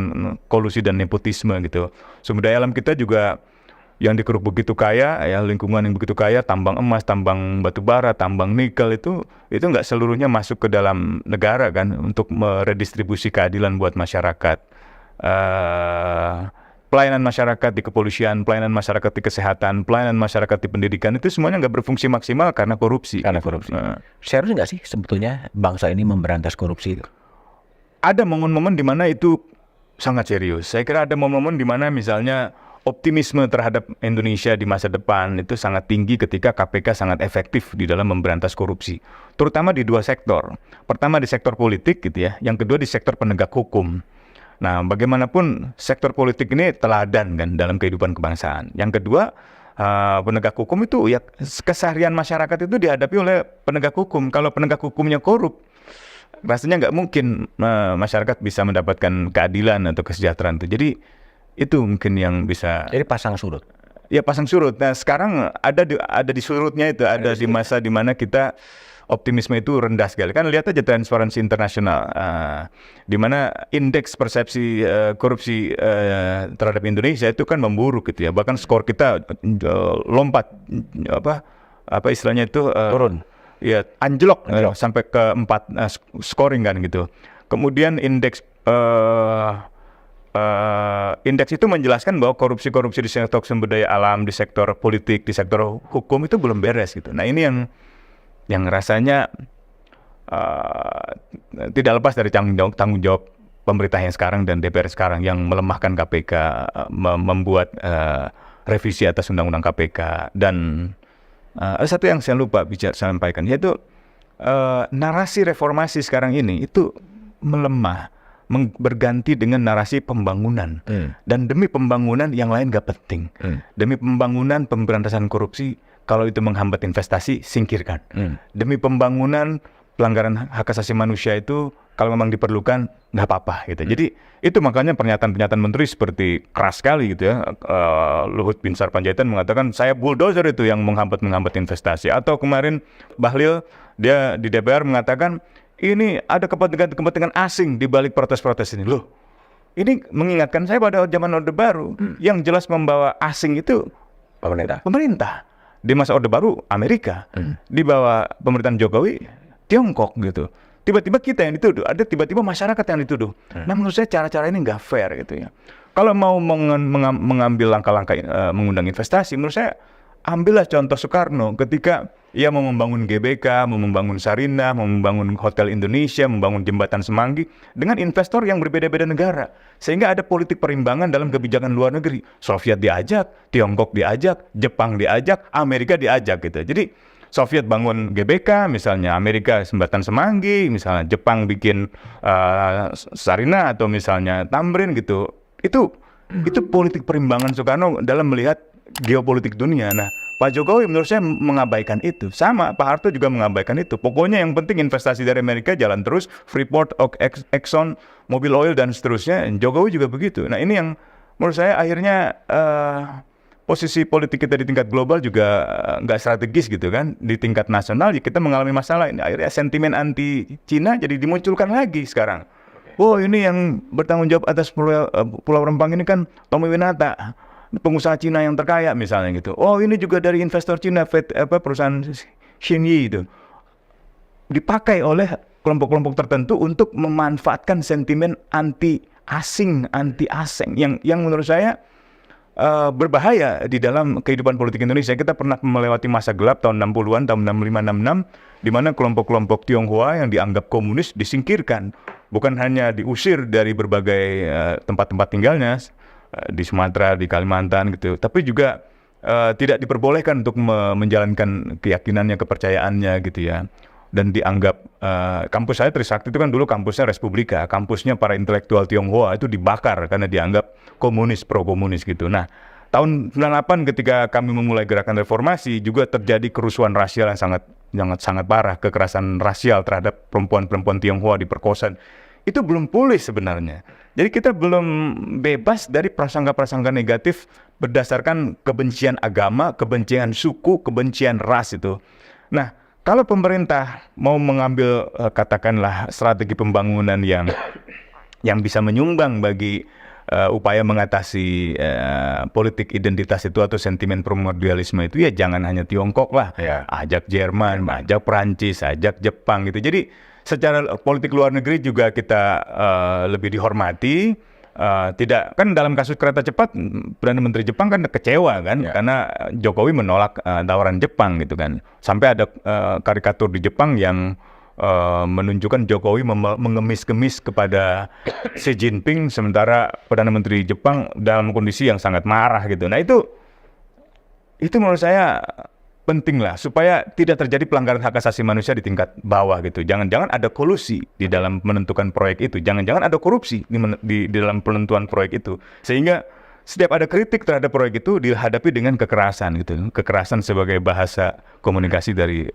kolusi dan nepotisme gitu. Sumber daya alam kita juga yang dikeruk begitu kaya, ya lingkungan yang begitu kaya, tambang emas, tambang batu bara, tambang nikel itu nggak seluruhnya masuk ke dalam negara kan untuk meredistribusi keadilan buat masyarakat. Pelayanan masyarakat di kepolisian, pelayanan masyarakat di kesehatan, pelayanan masyarakat di pendidikan itu semuanya nggak berfungsi maksimal karena korupsi. Serius nggak sih sebetulnya bangsa ini memberantas korupsi itu? Ada momen-momen di mana itu sangat serius. Saya kira ada momen-momen di mana misalnya optimisme terhadap Indonesia di masa depan itu sangat tinggi ketika KPK sangat efektif di dalam memberantas korupsi. Terutama di 2 sektor. Pertama di sektor politik gitu ya, yang kedua di sektor penegak hukum. Nah, bagaimanapun sektor politik ini teladan kan dalam kehidupan kebangsaan. Yang kedua, penegak hukum itu ya keseharian masyarakat itu dihadapi oleh penegak hukum. Kalau penegak hukumnya korup, rasanya nggak mungkin masyarakat bisa mendapatkan keadilan atau kesejahteraan itu. Jadi itu mungkin yang bisa. Jadi pasang surut. Ya pasang surut. Nah sekarang ada di surutnya itu, ada di masa di mana kita optimisme itu rendah sekali. Kan lihat aja Transparency International, di mana indeks persepsi korupsi terhadap Indonesia itu kan memburuk gitu ya. Bahkan skor kita lompat apa istilahnya itu Turun. Ya anjlok. Sampai ke 4 scoring kan gitu. Kemudian indeks indeks itu menjelaskan bahwa korupsi-korupsi di sektor sumber daya alam, di sektor politik, di sektor hukum itu belum beres gitu. Nah ini yang rasanya tidak lepas dari tanggung jawab pemerintah yang sekarang dan DPR sekarang yang melemahkan KPK, membuat revisi atas undang-undang KPK, dan ada satu yang saya lupa sampaikan, yaitu narasi reformasi sekarang ini itu melemah, berganti dengan narasi pembangunan. Dan demi pembangunan yang lain gak penting. Demi pembangunan pemberantasan korupsi, kalau itu menghambat investasi, singkirkan. Demi pembangunan pelanggaran hak asasi manusia itu, kalau memang diperlukan, nggak apa-apa gitu. Jadi itu makanya pernyataan-pernyataan menteri seperti keras sekali gitu ya. Luhut Binsar Panjaitan mengatakan saya bulldozer itu yang menghambat investasi. Atau kemarin Bahlil dia di DPR mengatakan ini ada kepentingan asing di balik protes-protes ini. Loh, ini mengingatkan saya pada zaman Orde Baru yang jelas membawa asing itu pemerintah. Di masa Orde Baru Amerika, di bawah pemerintahan Jokowi Tiongkok gitu. Tiba-tiba kita yang dituduh, ada tiba-tiba masyarakat yang dituduh. Nah menurut saya cara-cara ini nggak fair gitu ya. Kalau mau mengambil langkah-langkah mengundang investasi, menurut saya ambillah contoh Soekarno ketika ia mau membangun GBK, mau membangun Sarinah, mau membangun Hotel Indonesia, membangun Jembatan Semanggi dengan investor yang berbeda-beda negara. Sehingga ada politik perimbangan dalam kebijakan luar negeri. Soviet diajak, Tiongkok diajak, Jepang diajak, Amerika diajak gitu. Jadi Soviet bangun GBK misalnya, Amerika Jembatan Semanggi, misalnya Jepang bikin Sarinah atau misalnya Tamrin gitu. Itu politik perimbangan Soekarno dalam melihat geopolitik dunia. Nah, Pak Jokowi menurut saya mengabaikan itu. Sama, Pak Harto juga mengabaikan itu. Pokoknya yang penting investasi dari Amerika jalan terus, Freeport, Exxon, Mobil Oil, dan seterusnya. Jokowi juga begitu. Nah, ini yang menurut saya akhirnya posisi politik kita di tingkat global juga nggak strategis gitu kan. Di tingkat nasional ya kita mengalami masalah. Ini akhirnya sentimen anti Cina jadi dimunculkan lagi sekarang. Oh, ini yang bertanggung jawab atas Pulau Rempang ini kan Tommy Winata, pengusaha Cina yang terkaya misalnya gitu. Oh, ini juga dari investor Cina, perusahaan Xinyi itu. Dipakai oleh kelompok-kelompok tertentu untuk memanfaatkan sentimen anti asing yang menurut saya berbahaya di dalam kehidupan politik Indonesia. Kita pernah melewati masa gelap tahun 60-an, tahun 65-66, di mana kelompok-kelompok Tionghoa yang dianggap komunis disingkirkan. Bukan hanya diusir dari berbagai tempat-tempat tinggalnya, di Sumatera, di Kalimantan gitu, tapi juga tidak diperbolehkan untuk menjalankan keyakinannya, kepercayaannya gitu ya. Dan dianggap kampus saya Trisakti itu kan dulu kampusnya Respublika, kampusnya para intelektual Tionghoa itu dibakar karena dianggap komunis, pro-komunis gitu. Nah, tahun 98 ketika kami memulai gerakan reformasi juga terjadi kerusuhan rasial yang sangat parah, kekerasan rasial terhadap perempuan-perempuan Tionghoa diperkosa. Itu belum pulih sebenarnya. Jadi kita belum bebas dari prasangka-prasangka negatif berdasarkan kebencian agama, kebencian suku, kebencian ras itu. Nah, kalau pemerintah mau mengambil katakanlah strategi pembangunan yang bisa menyumbang bagi upaya mengatasi politik identitas itu atau sentimen primordialisme itu, ya jangan hanya Tiongkok lah. Ya. Ajak Jerman, ajak Perancis, ajak Jepang gitu. Jadi secara politik luar negeri juga kita lebih dihormati. Tidak kan dalam kasus kereta cepat Perdana Menteri Jepang kan kecewa kan karena Jokowi menolak tawaran Jepang gitu kan. Sampai ada karikatur di Jepang yang menunjukkan Jokowi mengemis-kemis kepada Xi Jinping sementara Perdana Menteri Jepang dalam kondisi yang sangat marah gitu. Nah itu menurut saya penting lah supaya tidak terjadi pelanggaran hak asasi manusia di tingkat bawah gitu. Jangan-jangan ada kolusi di dalam menentukan proyek itu. Jangan-jangan ada korupsi di dalam penentuan proyek itu. Sehingga setiap ada kritik terhadap proyek itu dihadapi dengan kekerasan gitu. Kekerasan sebagai bahasa komunikasi dari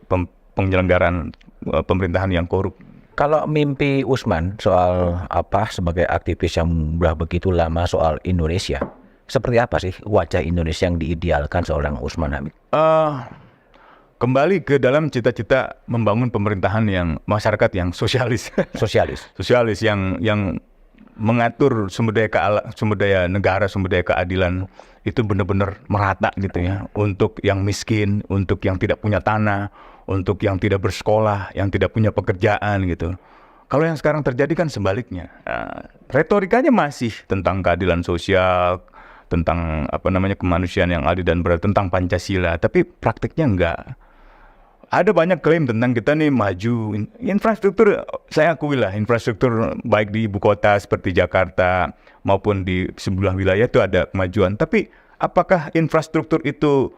penyelenggaraan pemerintahan yang korup. Kalau mimpi Usman soal sebagai aktivis yang sudah begitu lama soal Indonesia, Seperti apa sih wajah Indonesia yang diidealkan seorang Usman Hamid? Kembali ke dalam cita-cita membangun pemerintahan yang masyarakat yang sosialis. Sosialis yang mengatur sumber daya negara, sumber daya keadilan itu benar-benar merata gitu ya, untuk yang miskin, untuk yang tidak punya tanah, untuk yang tidak bersekolah, yang tidak punya pekerjaan gitu. Kalau yang sekarang terjadi kan sebaliknya. Retorikanya masih tentang keadilan sosial, tentang kemanusiaan yang adil dan beradil, tentang Pancasila, tapi praktiknya enggak. Ada banyak klaim tentang kita nih maju. Infrastruktur, saya akui lah, infrastruktur baik di ibu kota seperti Jakarta maupun di sebelah wilayah itu ada kemajuan. Tapi apakah infrastruktur itu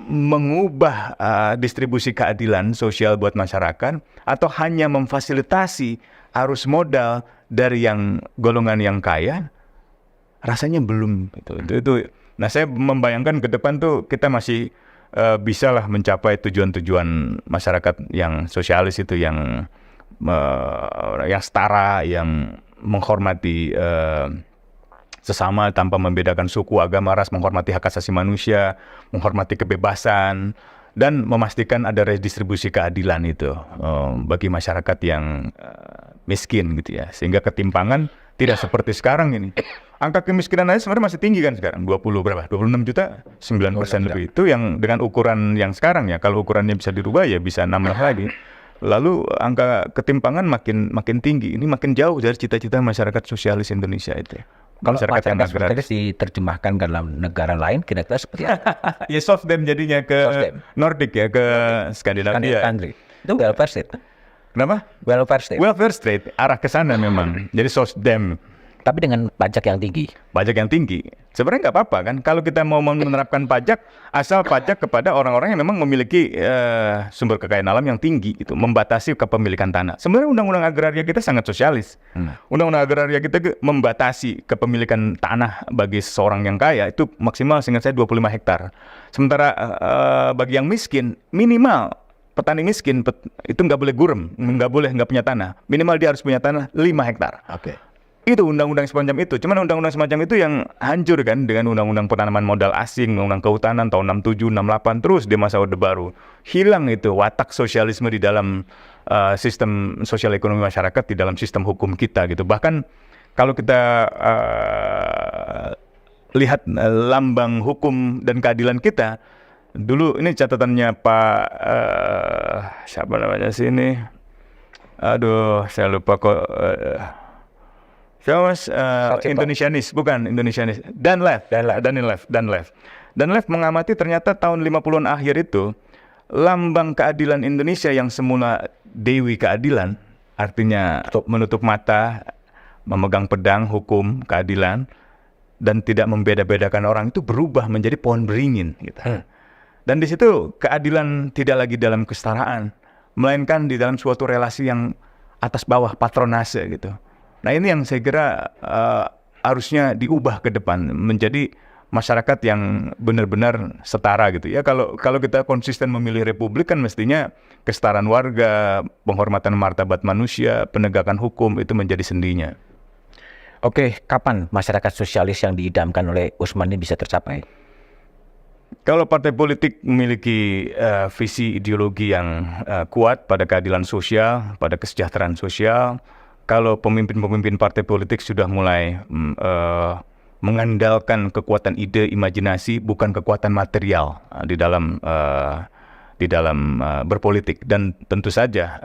mengubah distribusi keadilan sosial buat masyarakat, atau hanya memfasilitasi arus modal dari yang golongan yang kaya? Rasanya belum. Itu. Nah, saya membayangkan ke depan tuh kita masih bisa lah mencapai tujuan-tujuan masyarakat yang sosialis itu, yang setara, yang menghormati sesama tanpa membedakan suku, agama, ras, menghormati hak asasi manusia, menghormati kebebasan, dan memastikan ada redistribusi keadilan itu bagi masyarakat yang miskin gitu ya, sehingga ketimpangan tidak seperti sekarang ini. Angka kemiskinan aja sebenarnya masih tinggi kan sekarang, 26 juta, 9% lebih. Itu yang dengan ukuran yang sekarang ya. Kalau ukurannya bisa dirubah ya bisa nambah lagi. Lalu angka ketimpangan makin tinggi. Ini makin jauh dari cita-cita masyarakat sosialis Indonesia itu. Kalau masyarakat yang agraris diterjemahkan ke dalam negara lain, kira-kira seperti apa? Ya SOSDEM jadinya ke Nordic ya, ke Skandinavia. Itu welfare state. Kenapa? Welfare state. Welfare state, arah ke sana memang. Jadi SOSDEM. Tapi dengan pajak yang tinggi. Pajak yang tinggi. Sebenarnya nggak apa-apa kan. Kalau kita mau menerapkan pajak, asal pajak kepada orang-orang yang memang memiliki sumber kekayaan alam yang tinggi, gitu, membatasi kepemilikan tanah. Sebenarnya undang-undang agraria kita sangat sosialis. Undang-undang agraria kita membatasi kepemilikan tanah bagi seseorang yang kaya itu maksimal seingat saya 25 hektar. Sementara bagi yang miskin minimal, petani miskin itu nggak boleh gurem, nggak punya tanah. Minimal dia harus punya tanah 5 hektar. Oke. Itu undang-undang semacam itu. Cuman undang-undang semacam itu yang hancur kan dengan undang-undang penanaman modal asing, undang-undang kehutanan tahun 67, 68, terus di masa Orde Baru. Hilang itu watak sosialisme di dalam sistem sosial ekonomi masyarakat, di dalam sistem hukum kita gitu. Bahkan kalau kita lihat lambang hukum dan keadilan kita, dulu ini catatannya Pak siapa namanya sih ini? Aduh, saya lupa kok. Indonesianis, bukan Indonesianis. Danlev mengamati ternyata tahun 50-an akhir itu lambang keadilan Indonesia yang semula Dewi Keadilan, artinya menutup mata, memegang pedang hukum keadilan dan tidak membeda-bedakan orang, itu berubah menjadi pohon beringin gitu. Dan di situ keadilan tidak lagi dalam kesetaraan, melainkan di dalam suatu relasi yang atas bawah, patronase gitu. Nah, ini yang saya kira harusnya diubah ke depan menjadi masyarakat yang benar-benar setara gitu ya. Kalau kita konsisten memilih republik kan mestinya kesetaraan warga, penghormatan martabat manusia, penegakan hukum itu menjadi sendinya. Oke, kapan masyarakat sosialis yang diidamkan oleh Usman ini bisa tercapai? Kalau partai politik memiliki visi ideologi yang kuat pada keadilan sosial, pada kesejahteraan sosial, kalau pemimpin-pemimpin partai politik sudah mulai mengandalkan kekuatan ide, imajinasi, bukan kekuatan material di dalam berpolitik, dan tentu saja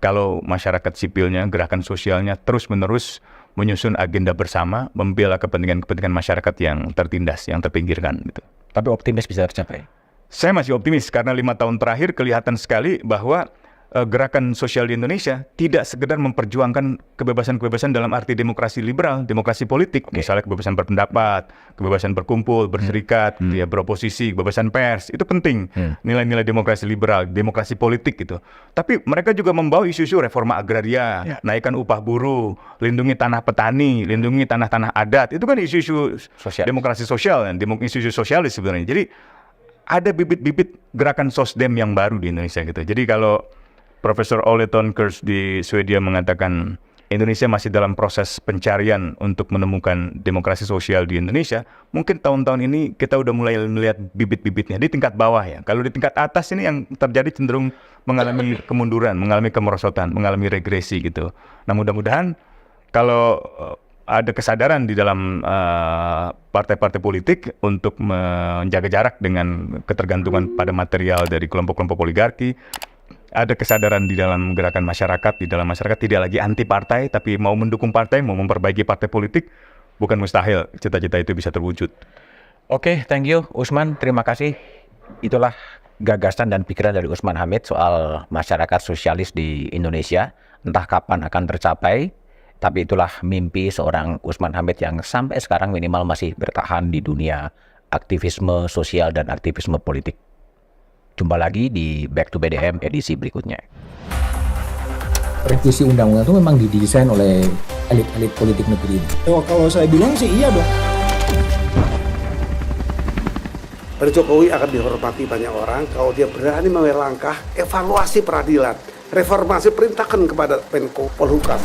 kalau masyarakat sipilnya, gerakan sosialnya terus-menerus menyusun agenda bersama, membela kepentingan-kepentingan masyarakat yang tertindas, yang terpinggirkan gitu. Tapi optimis bisa tercapai? Saya masih optimis karena 5 tahun terakhir kelihatan sekali bahwa gerakan sosial di Indonesia tidak sekedar memperjuangkan kebebasan-kebebasan dalam arti demokrasi liberal, demokrasi politik, misalnya kebebasan berpendapat, kebebasan berkumpul, berserikat, ya, beroposisi, kebebasan pers, itu penting, nilai-nilai demokrasi liberal, demokrasi politik gitu. Tapi mereka juga membawa isu-isu reforma agraria, naikkan upah buruh, lindungi tanah petani, lindungi tanah-tanah adat, itu kan isu-isu demokrasi sosial, isu-isu sosialis sebenarnya. Jadi ada bibit-bibit gerakan SOSDEM yang baru di Indonesia gitu. Jadi kalau Profesor Ole Thornkers di Swedia mengatakan Indonesia masih dalam proses pencarian untuk menemukan demokrasi sosial di Indonesia, mungkin tahun-tahun ini kita udah mulai melihat bibit-bibitnya di tingkat bawah ya. Kalau di tingkat atas ini yang terjadi cenderung mengalami kemunduran, mengalami kemerosotan, mengalami regresi gitu. Nah mudah-mudahan kalau ada kesadaran di dalam partai-partai politik untuk menjaga jarak dengan ketergantungan pada material dari kelompok-kelompok oligarki, ada kesadaran di dalam gerakan masyarakat, di dalam masyarakat tidak lagi anti partai, tapi mau mendukung partai, mau memperbaiki partai politik, bukan mustahil cita-cita itu bisa terwujud. Oke, thank you Usman, terima kasih. Itulah gagasan dan pikiran dari Usman Hamid soal masyarakat sosialis di Indonesia. Entah kapan akan tercapai, tapi itulah mimpi seorang Usman Hamid yang sampai sekarang minimal masih bertahan di dunia aktivisme sosial dan aktivisme politik. Jumpa lagi di Back to BDM edisi berikutnya. Revisi undang-undang itu memang didesain oleh elit-elit politik negeri ini. Kalau saya bilang sih iya dong. Pak Jokowi akan dihormati banyak orang kalau dia berani mengambil langkah evaluasi peradilan, reformasi perintahkan kepada Menko Polhukam.